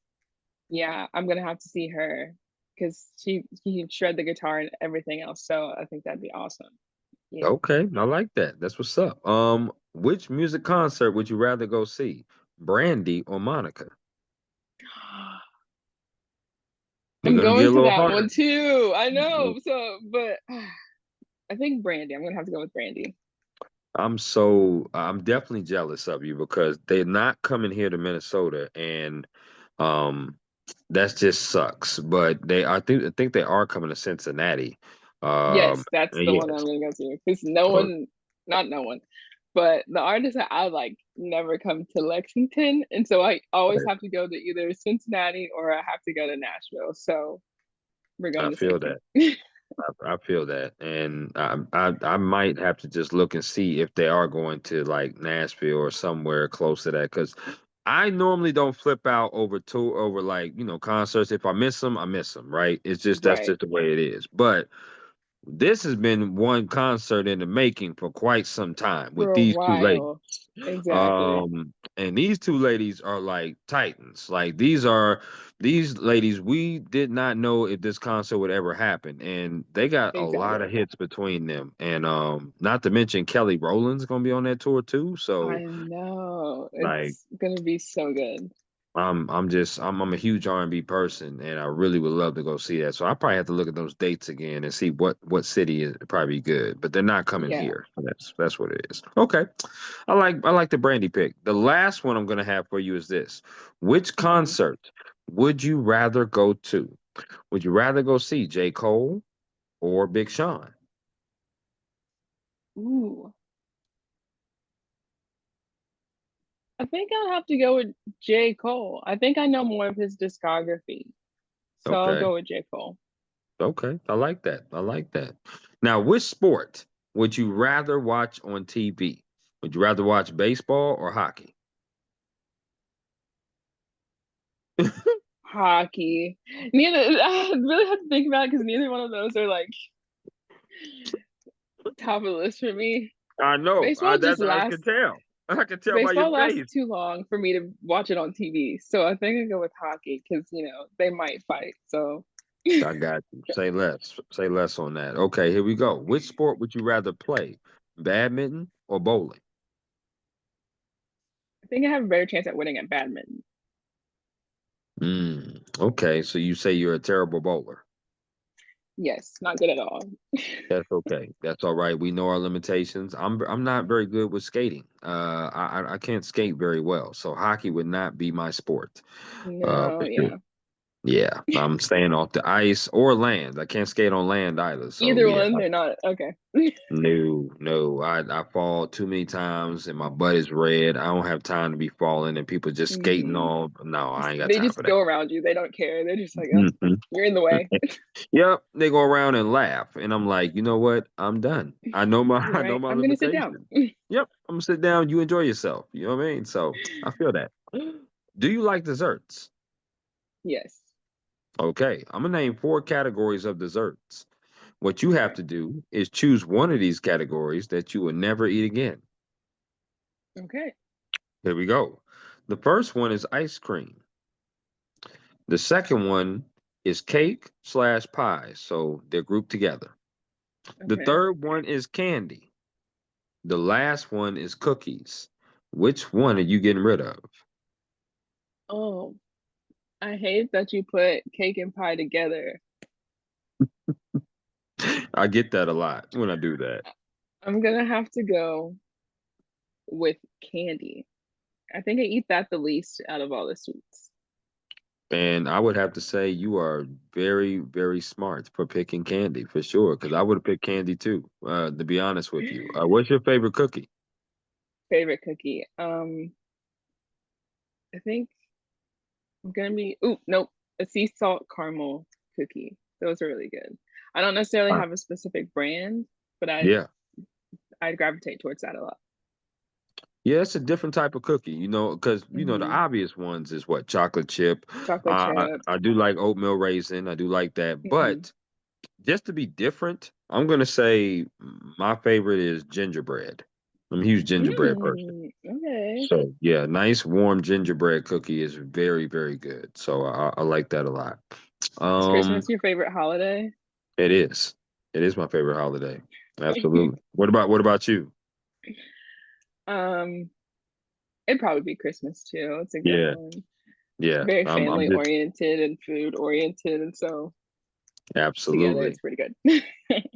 yeah, I'm gonna have to see her because she can shred the guitar and everything else. So I think that'd be awesome. Yeah. Okay. I like that. That's what's up. Which music concert would you rather go see? Brandy or Monica? They're I'm gonna get going a to little that one harder. too. I know. So, but I think Brandy. I'm gonna have to go with Brandy. I'm definitely jealous of you because they're not coming here to Minnesota, and um that just sucks. But I think they are coming to Cincinnati. Yes, that's And the one I'm yes. gonna go to because no So one, not no one, but the artists that I like never come to Lexington, and so I always have to go to either Cincinnati or I have to go to Nashville. So we're going I the feel same thing. that. I feel that, and I might have to just look and see if they are going to like Nashville or somewhere close to that, because I normally don't flip out over like concerts. If I miss them, I miss them. Right? It's just that's Right. just the way it is. But this has been one concert in the making for quite some time with For a these two ladies. while. Exactly. And these two ladies are like titans. Like these ladies, we did not know if this concert would ever happen. And they got a lot of Exactly. hits between them. And not to mention Kelly Rowland's gonna be on that tour too. So I know. like It's gonna be so good. I'm a huge R&B person, and I really would love to go see that. So I probably have to look at those dates again and see what city is probably good. But they're not coming Yeah. here. That's what it is. Okay. I like the Brandy pick. The last one I'm gonna have for you is this. Which Hmm. concert would you rather go to? Would you rather go see J. Cole or Big Sean? Ooh. I think I'll have to go with J. Cole. I think I know more of his discography. So I'll Okay. go with J. Cole. Okay. I like that. I like that. Now, which sport would you rather watch on TV? Would you rather watch baseball or hockey? Hockey. Neither I really had to think about it because neither one of those are like top of the list for me. I know. Baseball just I can lasts tell. I can tell by your baseball lasts face. too long for me to watch it on TV. So I think I go with hockey because they might fight. So I got you. Say less. Say less on that. Okay, here we go. Which sport would you rather play? Badminton or bowling? I think I have a better chance at winning at badminton. Okay, so you say you're a terrible bowler. Yes, not good at all. That's okay. That's all right. We know our limitations. I'm not very good with skating. I can't skate very well, so hockey would not be my sport. No, For sure. yeah. Yeah, I'm staying off the ice or land. I can't skate on land either. So Either yeah, one, they're not okay. no, no. I fall too many times and my butt is red. I don't have time to be falling and people just skating Hmm. on. No, I ain't got They time just for that. go around you. They don't care. They're just like, oh, Mhm. you're in the way. Yep, they go around and laugh, and I'm like, you know what? I'm done. I know my You're I know right. my I'm gonna sit down. limitations. Yep, I'm gonna sit down. You enjoy yourself. You know what I mean? So I feel that. Do you like desserts? Yes. Okay, I'm gonna name four categories of desserts. What you have Okay. to do is choose one of these categories that you will never eat again. Okay. Here we go. The first one is ice cream. The second one is cake slash pie. So they're grouped together. The Okay. third one is candy. The last one is cookies. Which one are you getting rid of? Oh, I hate that you put cake and pie together. I get that a lot when I do that. I'm gonna have to go with candy. I think I eat that the least out of all the sweets. And I would have to say you are very, very smart for picking candy for sure, because I would have picked candy too, to be honest with you. What's your favorite cookie? Favorite cookie. I think I'm gonna be. Ooh, nope. A sea salt caramel cookie. Those are really good. I don't necessarily Uh, have a specific brand, but yeah. I'd gravitate towards that a lot. Yeah, it's a different type of cookie, because the Hmm. obvious ones is what chocolate chip. Chocolate chip. I do like oatmeal raisin. I do like that, Hmm. but just to be different, I'm gonna say my favorite is gingerbread. I'm a huge gingerbread person. Okay. So yeah, nice warm gingerbread cookie is very, very good. So I like that a lot. Is Um, Christmas your favorite holiday? it is. It is my favorite holiday. Absolutely. What about you? um, it'd probably be Christmas too. It's a good Yeah, one. yeah. Very I'm family just oriented and food oriented, and so together absolutely. it's pretty good.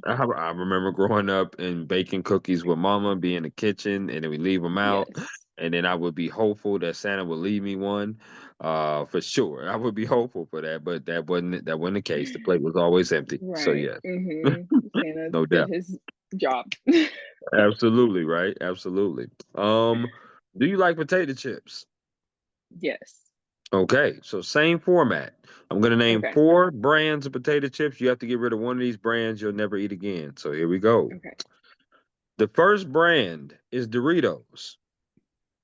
I remember growing up and baking cookies with mama, be in the kitchen, and then we leave them out, Yes. and then I would be hopeful that Santa would leave me one, for sure. I would be hopeful for that, but that wasn't the case. The plate was always empty. So Right. yes, Santa no did doubt. his job. Absolutely, right? Absolutely. Um, do you like potato chips? Yes. Okay, so same format. I'm gonna name Okay. 4 brands of potato chips. You have to get rid of one of these brands you'll never eat again. So here we go. Okay. The first brand is Doritos.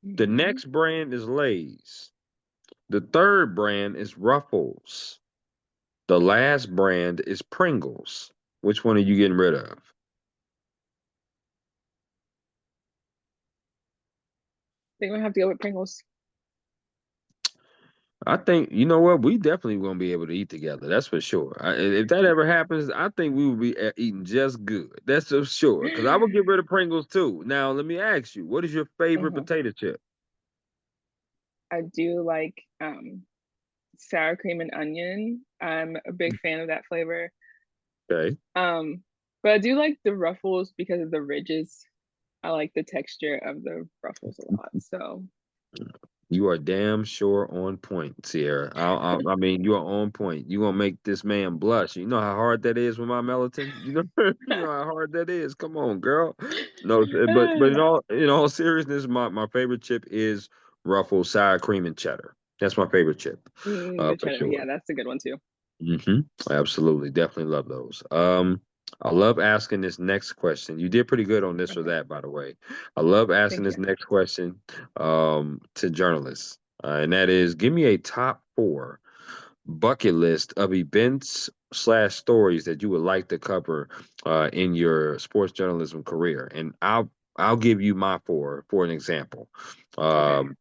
The Hmm. next brand is Lay's. The third brand is Ruffles. The last brand is Pringles. Which one are you getting rid of? Think we have to go with Pringles. I think you know what we definitely gonna be able to eat together. That's for sure. If that ever happens, I think we will be eating just good. That's for sure. Because I would get rid of Pringles too. Now let me ask you, what is your favorite Uh-huh. potato chip? I do like sour cream and onion. I'm a big fan of that flavor. Okay. Um, but I do like the ruffles because of the ridges. I like the texture of the ruffles a lot. So You are damn sure on point, Sierra. I mean, you are on point. You gonna make this man blush. You know how hard that is with my melatonin. You know, you know how hard that is. Come on, girl. No, but in all seriousness, my favorite chip is Ruffles sour cream and cheddar. That's my favorite chip, the for cheddar, sure. yeah, that's a good one too. Absolutely, definitely love those. I love asking this next question. You did pretty good on this or Okay, that, by the way. I love asking thank this you. next question to journalists, and that is, give me a top 4 bucket list of events slash stories that you would like to cover in your sports journalism career, and I'll give you my 4 for an example. Okay, Um,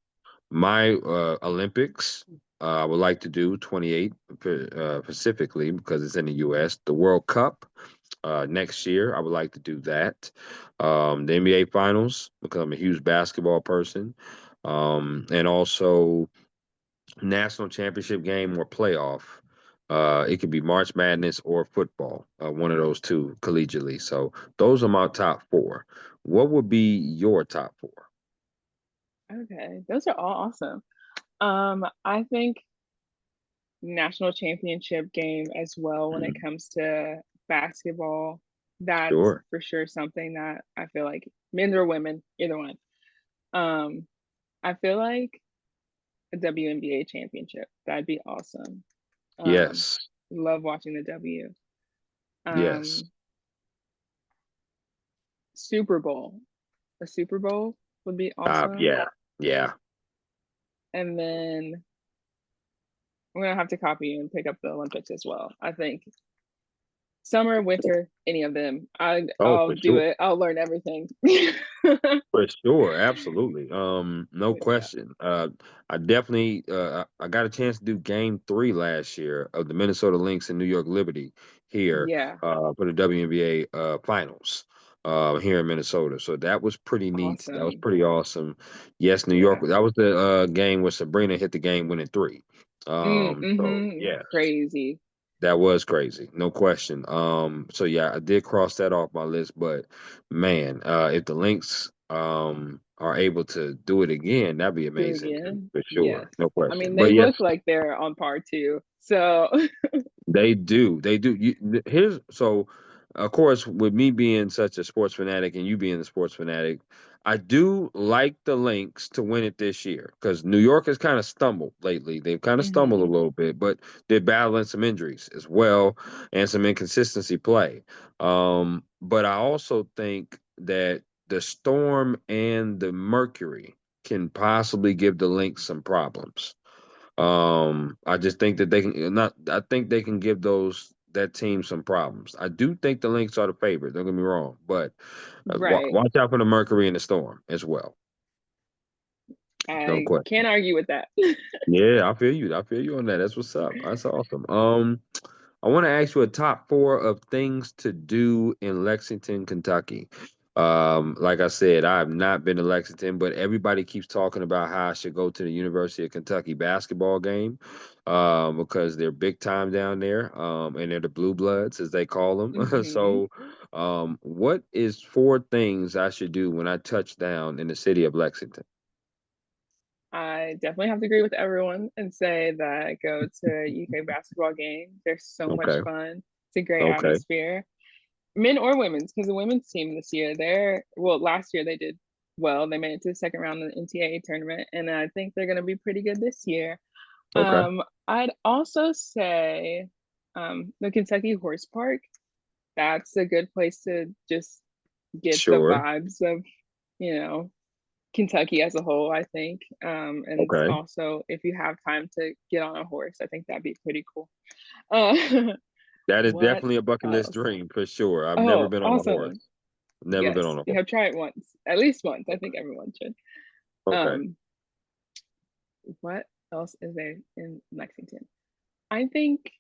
my Olympics, I would like to do 28 specifically because it's in the U.S. The World Cup next year, I would like to do that. The NBA Finals because I'm a huge basketball person, and also national championship game or playoff. It could be March Madness or football, one of those two collegiately. So those are my top 4. What would be your top 4? okay, those are all awesome. I think national championship game as well when it Mhm. comes to basketball. That's Sure. for sure something that I feel like men or women, either one. Um, I feel like a WNBA championship. That'd be awesome. Um, Yes. love watching the W. Yes. Um, Super Bowl. A Super Bowl would be awesome. Yeah, yeah. And then I'm gonna have to copy you and pick up the Olympics as well. I think summer, winter, any of them. Oh, I'll for do sure. it. I'll learn everything. For sure, absolutely. No But yeah, question. I definitely I got a chance to do game 3 last year of the Minnesota Lynx and New York Liberty here yeah, for the WNBA finals here in Minnesota. So that was pretty neat. That was awesome. pretty awesome. Yes, New York. Yeah. That was the game where Sabrina hit the game winning 3. So Mm-hmm. yeah, Crazy. that was crazy, no question. So yeah, I did cross that off my list, but man, if the Lynx are able to do it again, that'd be Do it amazing too, again. for Yes. sure, no I question. mean, But they yes, look like they're on par too. So they do. They do. Here's so. of course, with me being such a sports fanatic and you being a sports fanatic, I do like the Lynx to win it this year because New York has kind of stumbled lately. They've kind of stumbled a Hmm. little bit, but they're battling some injuries as well and some inconsistency play. But I also think that the Storm and the Mercury can possibly give the Lynx some problems. I just think that they can not. I think they can give that team some problems. I do think the Lynx are the favorite. Don't get me wrong, but Right. watch out for the Mercury and the Storm as well. No I question. can't argue with that. Yeah, I feel you. I feel you on that. That's what's up. That's awesome. I want to ask you a top four of things to do in Lexington, Kentucky. Like I said, I have not been to Lexington, but everybody keeps talking about how I should go to the University of Kentucky basketball game, because they're big time down there, and they're the Blue Bloods as they call them. Hmm. So, what is four things I should do when I touch down in the city of Lexington? I definitely have to agree with everyone and say that go to UK basketball games. They're so much Okay, fun. It's a great okay, atmosphere, men or women's, because the women's team this year, last year they did well. They made it to the second round of the NCAA tournament, and I think they're going to be pretty good this year. okay. I'd also say the Kentucky Horse Park. That's a good place to just get the Sure. vibes of, you know, Kentucky as a whole, I think. And Okay. also, if you have time to get on a horse, I think that'd be pretty cool. Uh, That is what definitely a bucket list else? dream for sure. I've never Oh, been on a horse. awesome. Never been on Yes, a you horse. have tried once, at least once. I think everyone should. Okay. Um, what else is there in Lexington? I think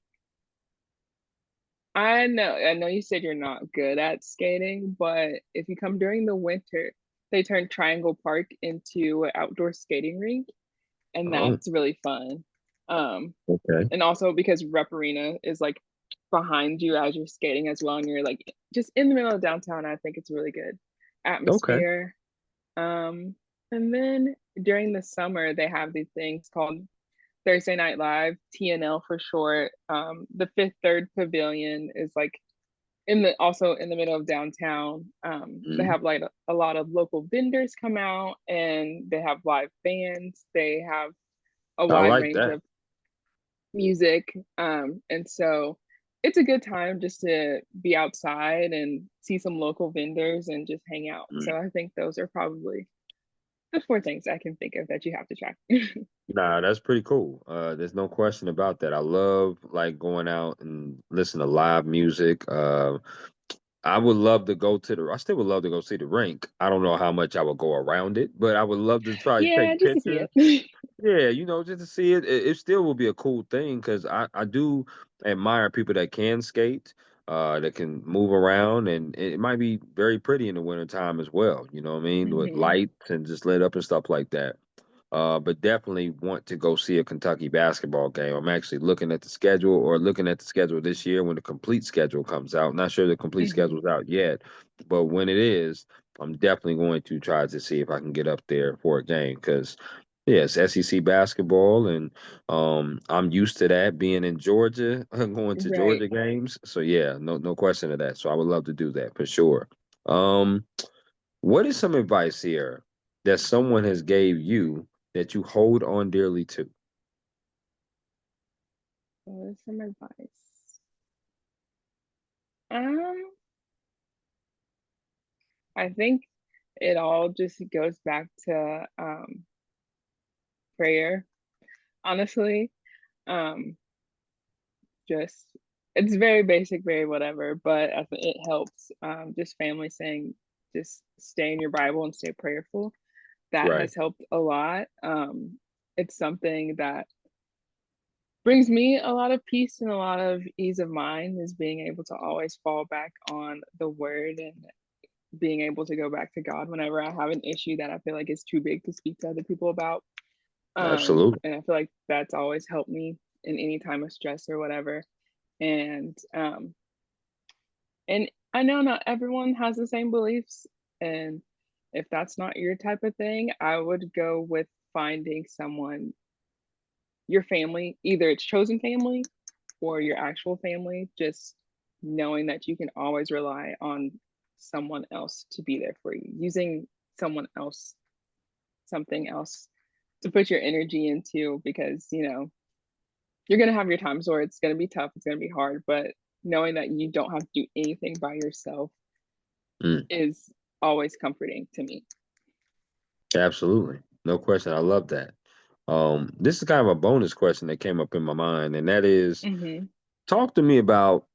I know you said you're not good at skating, but if you come during the winter, they turn Triangle Park into an outdoor skating rink, and Oh, that's really fun. Um, okay. and also because Rep Arena is like behind you as you're skating as well, and you're like just in the middle of downtown. I think it's really good Okay. atmosphere. Um, and then during the summer, they have these things called Thursday Night Live, TNL for short. The Fifth Third Pavilion is like also in the middle of downtown. They Mhm. have like a lot of local vendors come out, and they have live bands. They have a I wide like range that. of music, and so it's a good time just to be outside and see some local vendors and just hang out. Mm. So I think those are probably the four things I can think of that you have to try. Nah, that's pretty cool. There's no question about that. I love like going out and listen to live music. I would love to go to I still would love to go see the rink. I don't know how much I would go around it, but I would love to try to Yeah, take just to see pictures. it. Yeah, just to see it. It still will be a cool thing because I do admire people that can skate, that can move around, and it might be very pretty in the wintertime as well. You know what I mean? With Hmm. lights and just lit up and stuff like that. But definitely want to go see a Kentucky basketball game. I'm actually looking at the schedule or looking at the schedule this year when the complete schedule comes out. Not sure the complete Hmm. schedule's out yet, but when it is, I'm definitely going to try to see if I can get up there for a game because, yes, SEC basketball, and I'm used to that being in Georgia, going to Right. Georgia games. So yeah, no question of that. So I would love to do that for sure. Um, what is some advice here that someone has gave you that you hold on dearly to? So some advice. Um, I think it all just goes back to prayer. Honestly, um, just it's very basic, very whatever, but I think it helps. Just family saying, just stay in your Bible and stay prayerful. That Right. has helped a lot. It's something that brings me a lot of peace and a lot of ease of mind is being able to always fall back on the word and being able to go back to God whenever I have an issue that I feel like is too big to speak to other people about. Absolutely. And I feel like that's always helped me in any time of stress or whatever. And I know not everyone has the same beliefs, and if that's not your type of thing, I would go with finding someone, your family, either it's chosen family or your actual family, just knowing that you can always rely on someone else to be there for you, using someone else, something else to put your energy into, because you're going to have your times where it's going to be tough, it's going to be hard, but knowing that you don't have to do anything by yourself Mm, is always comforting to me. absolutely. No question. I love that. This is kind of a bonus question that came up in my mind, and that is, Hmm. talk to me about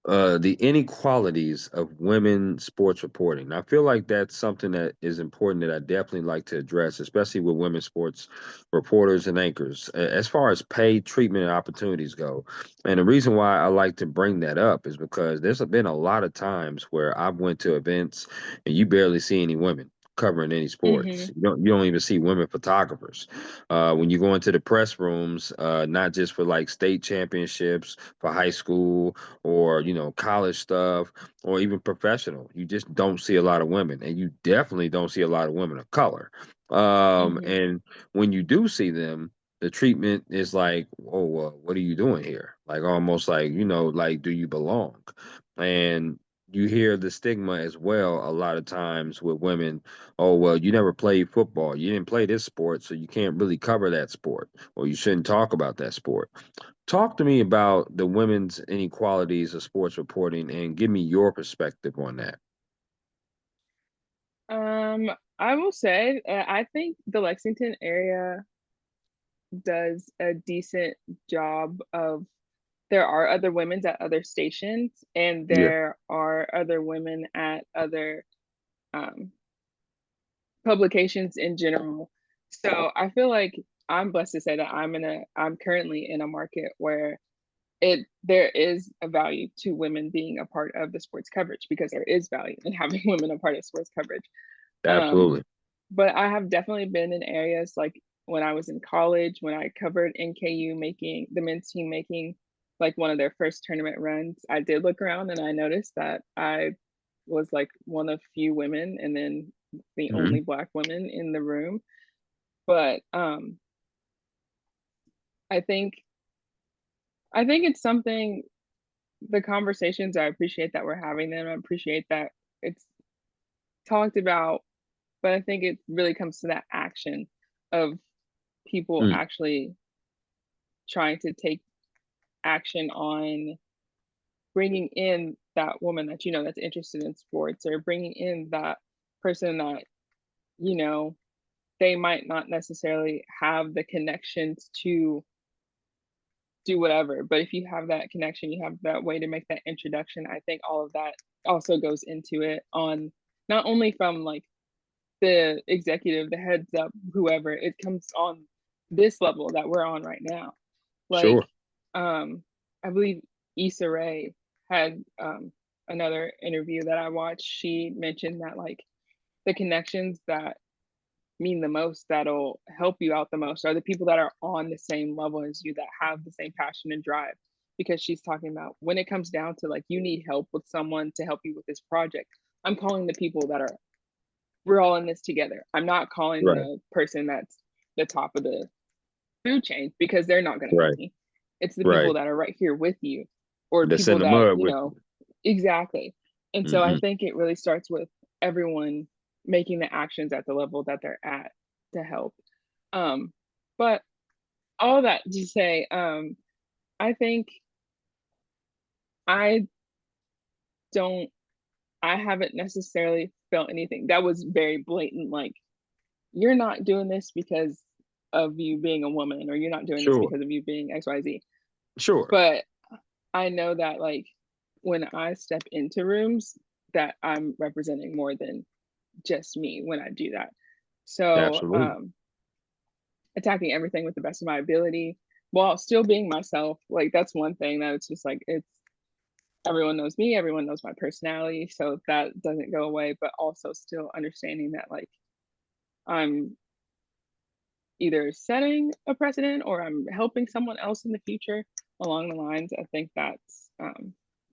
the inequalities of women sports reporting. I feel like that's something that is important that I definitely like to address, especially with women sports reporters and anchors, as far as pay, treatment, and opportunities go. And the reason why I like to bring that up is because there's been a lot of times where I've went to events and you barely see any women covering any sports. Hmm. You don't even see women photographers. When you go into the press rooms, not just for like state championships for high school or college stuff or even professional, you just don't see a lot of women, and you definitely don't see a lot of women of color. Hmm. And when you do see them, the treatment is like, oh well, what are you doing here? Like almost like, like, do you belong? And you hear the stigma as well a lot of times with women. Oh well, you never played football, you didn't play this sport, so you can't really cover that sport, or you shouldn't talk about that sport. Talk to me about the women's inequalities of sports reporting and give me your perspective on that. Um, I will say, I think the Lexington area does a decent job of. There are other women at other stations, and Yeah, there are other women at other um, publications in general. So I feel like I'm blessed to say that I'm currently in a market where there is a value to women being a part of the sports coverage, because there is value in having women a part of sports coverage. Um, absolutely. but I have definitely been in areas like when I was in college, when I covered NKU making the men's team making like one of their first tournament runs. I did look around and I noticed that I was like one of few women and then the Hmm. only black woman in the room. But I think I think it's something, the conversations, I appreciate that we're having them. I appreciate that it's talked about, but I think it really comes to that action of people Mm, actually trying to take action on bringing in that woman that that's interested in sports, or bringing in that person that you know they might not necessarily have the connections to do whatever, but if you have that connection, you have that way to make that introduction. I think all of that also goes into it, on not only from like the executive, the heads up, whoever, it comes on this level that we're on right now. Like, sure. um, I believe Issa Rae had another interview that I watched. She mentioned that like the connections that mean the most, that'll help you out the most, are the people that are on the same level as you, that have the same passion and drive. Because she's talking about when it comes down to like you need help with someone to help you with this project, I'm calling the people that are, we're all in this together. I'm not calling Right, the person that's the top of the food chain, because they're not going to help right, me. It's the people right. that are right here with you, or That's in people the that, mud with you. exactly. And so I Hmm. think it really starts with everyone making the actions at the level that they're at to help. Um, but all that to say, I think I don't, I haven't necessarily felt anything that was very blatant, like, you're not doing this because of you being a woman, or you're not doing this Sure, because of you being XYZ. sure. But I know that like when I step into rooms, that I'm representing more than just me when I do that. So Absolutely. attacking everything with the best of my ability while still being myself, like that's one thing that it's just like, it's, everyone knows me, everyone knows my personality, so that doesn't go away, but also still understanding that like I'm either setting a precedent or I'm helping someone else in the future along the lines. I think that's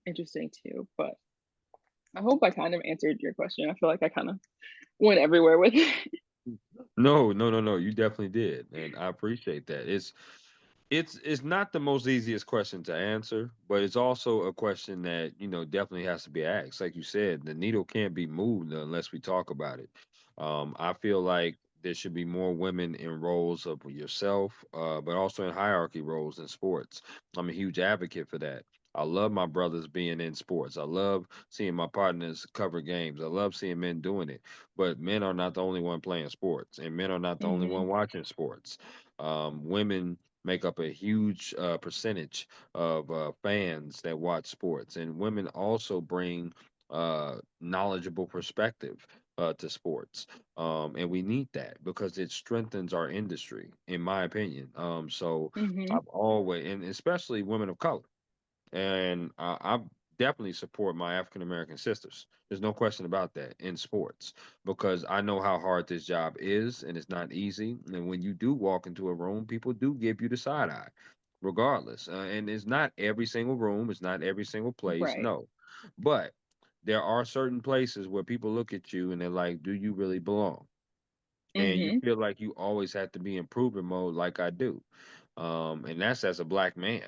interesting too. But I hope I kind of answered your question. I feel like I kind of went everywhere with it. No, no, no, no. You definitely did, and I appreciate that. It's not the most easiest question to answer, but it's also a question that, definitely has to be asked. Like you said, the needle can't be moved unless we talk about it. I feel like there should be more women in roles of yourself, but also in hierarchy roles in sports. I'm a huge advocate for that. I love my brothers being in sports. I love seeing my partners cover games. I love seeing men doing it. But men are not the only one playing sports, and men are not the only Mm-hmm. one watching sports. Women make up a huge percentage of fans that watch sports, and women also bring knowledgeable perspective to sports, and we need that because it strengthens our industry, in my opinion. So Mm-hmm. I've always, and especially women of color, and I definitely support my African American sisters. There's no question about that in sports because I know how hard this job is, and it's not easy. And when you do walk into a room, people do give you the side eye, regardless. And it's not every single room, it's not every single place, Right. no, but there are certain places where people look at you and they're like, "Do you really belong?" And you Mm-hmm. feel like you always have to be in improvement mode, like I do. And that's as a black man.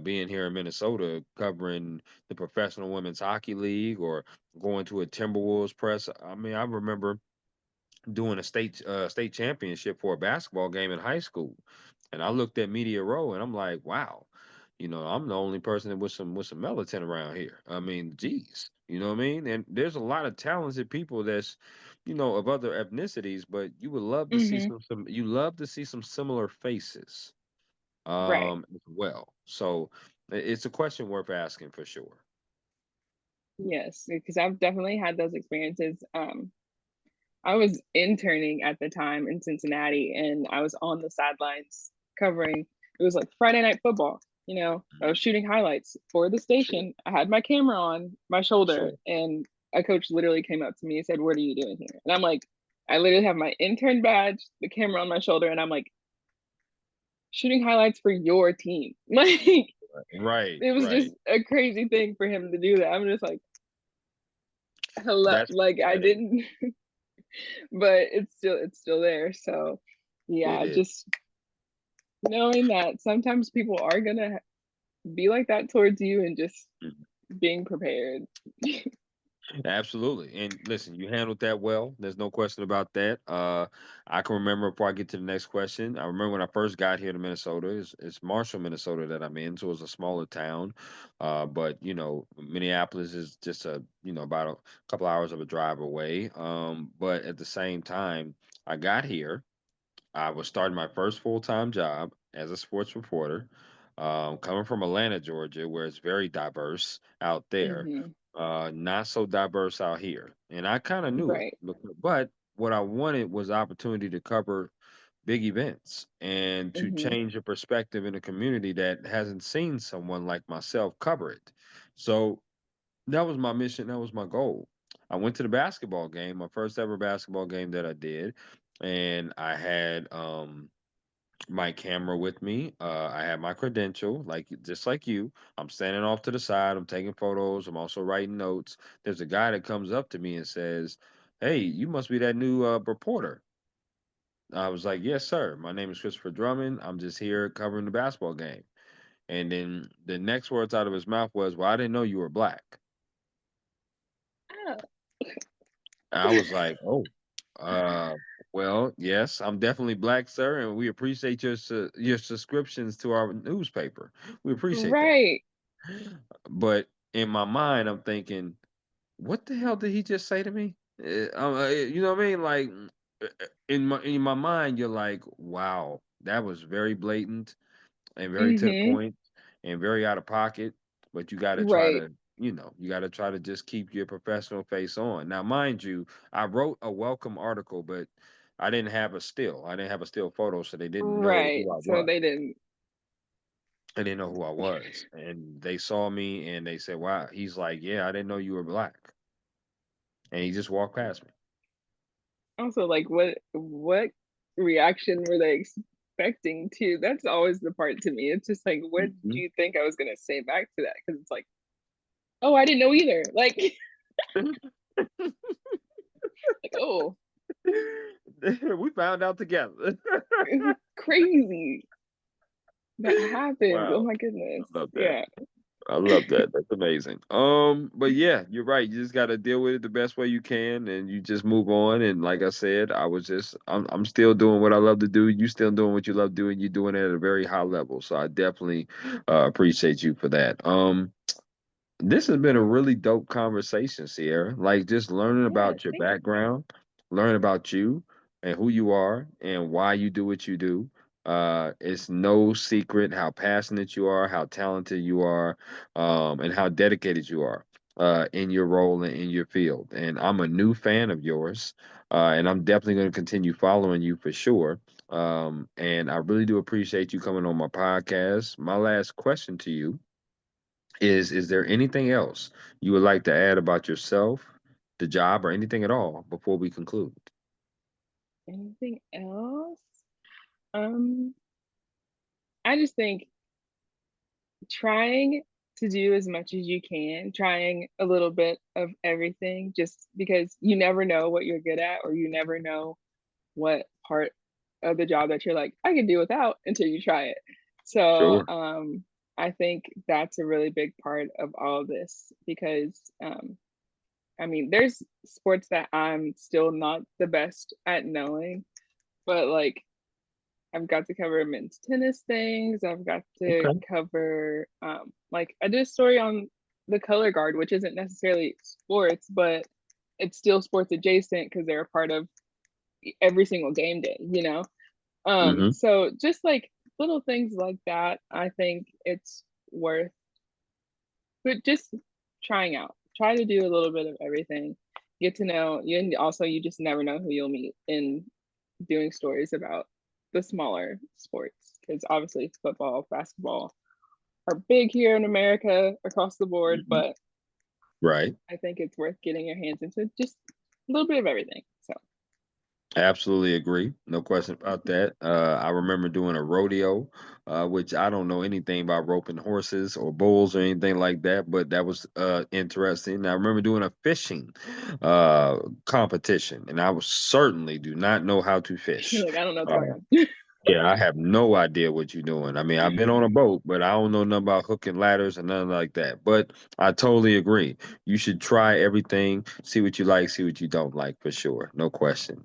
Being here in Minnesota, covering the Professional Women's Hockey League or going to a Timberwolves press. I mean, I remember doing a state championship for a basketball game in high school, and I looked at Media Row and I'm like, wow, I'm the only person with some melatonin around here. I mean, geez, you know what I mean? And there's a lot of talented people that's, of other ethnicities, but you would love to see Mm-hmm. you love to see some similar faces Right. as well. So it's a question worth asking for sure. Yes, because I've definitely had those experiences. I was interning at the time in Cincinnati, and I was on the sidelines covering. It was like Friday night football. I was Mhm. shooting highlights for the Sure, station. I had my camera on my shoulder, sure. and a coach literally came up to me and said, "What are you doing here?" And I'm like, I literally have my intern badge, the camera on my shoulder, and I'm like shooting highlights for your team. Like Right, it was right. just a crazy thing for him to do that. I'm just like, hello, That's like I pathetic. didn't, but it's still there. So It yeah, is. just knowing that sometimes people are gonna be like that towards you and just being prepared. Absolutely. And listen, you handled that well. There's no question about that. I can remember before I get to the next question. I remember when I first got here to Minnesota. It's Marshall, Minnesota that I'm in, so it's a smaller town. But Minneapolis is just about a couple hours of a drive away. But at the same time, I got here. I was starting my first full-time job as a sports reporter, coming from Atlanta, Georgia, where it's very diverse out there, Hmm. not so diverse out here. And I kind of knew it. Right. But what I wanted was opportunity to cover big events and to Hmm. change a perspective in a community that hasn't seen someone like myself cover it. So that was my mission. That was my goal. I went to the basketball game, my first ever basketball game that I did, and I had my camera with me. I had my credential, like just like you. I'm standing off to the side. I'm taking photos. I'm also writing notes. There's a guy that comes up to me and says, "Hey, you must be that new reporter." I was like, "Yes, sir. My name is Christopher Drummond. I'm just here covering the basketball game." And then the next words out of his mouth was, "Well, I didn't know you were black." Ah. I was like, "Oh, uh, well, yes, I'm definitely black, sir, and we appreciate your subscriptions to our newspaper. We appreciate that." Right. But in my mind, I'm thinking, "What the hell did he just say to me?" You know what I mean? Like in my mind, you're like, "Wow, that was very blatant and very to the Hmm. point and very out of pocket." But you got to try Right. to, just keep your professional face on. Now, mind you, I wrote a welcome article, but I didn't have a still. I didn't have a still photo, so they didn't know Right. who I So was. they didn't. They didn't know who I was, and they saw me and they said, "Wow." He's like, "Yeah, I didn't know you were black," and he just walked past me. Also, like, what reaction were they expecting to? That's always the part to me. It's just like, what do Mhm. you think I was gonna say back to that? Because it's like, oh, I didn't know either. Like, like, oh, We found out together. crazy. That happens. Oh Wow, my goodness. I love that. Yeah. I love that. That's amazing. But yeah, you're right. You just got to deal with it the best way you can, and you just move on. And like I said, I'm still doing what I love to do. You still doing what you love doing. You're doing it at a very high level. So I definitely appreciate you for that. This has been a really dope conversation, Sierra. Like just learning Yeah. about your Thank background, learning about you and who you are and why you do what you do. It's no secret how passionate you are, how talented you are, and how dedicated you are in your role and in your field. And I'm a new fan of yours, and I'm definitely going to continue following you for sure. And I really do appreciate you coming on my podcast. My last question to you is there anything else you would like to add about yourself, the job, or anything at all before we conclude? Anything else? Um, I just think trying to do as much as you can, trying a little bit of everything, just because you never know what you're good at, or you never know what part of the job that you're like, I can do without until you try it. So Sure. I think that's a really big part of all of this because I mean, there's sports that I'm still not the best at knowing, but like I've got to cover men's tennis things. I've got to Okay. cover like I did a story on the color guard, which isn't necessarily sports, but it's still sports adjacent because they're a part of every single game day, you know? Mm-hmm. So just like little things like that, I think it's worth but just trying out. Try to do a little bit of everything. Get to know you, and also you just never know who you'll meet in doing stories about the smaller sports because obviously football, basketball are big here in America across the board, Hmm. but Right. I think it's worth getting your hands into just a little bit of everything. So Absolutely agree. No question about that. I remember doing a rodeo, which I don't know anything about roping horses or bulls or anything like that, but that was interesting. I remember doing a fishing uh, competition, and I was certainly do not know how to you're fish. like, I don't know what's Uh, going on. Yeah, I have no idea what you're doing. I mean, I've been on a boat, but I don't know nothing about hooking ladders and nothing like that. But I totally agree. You should try everything, see what you like, see what you don't like for sure. No question.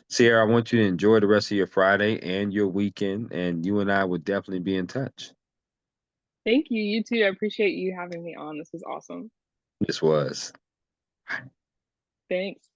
Sierra, I want you to enjoy the rest of your Friday and your weekend, and you and I would definitely be in touch. Thank you. You too. I appreciate you having me on. This was awesome. This was. Thanks.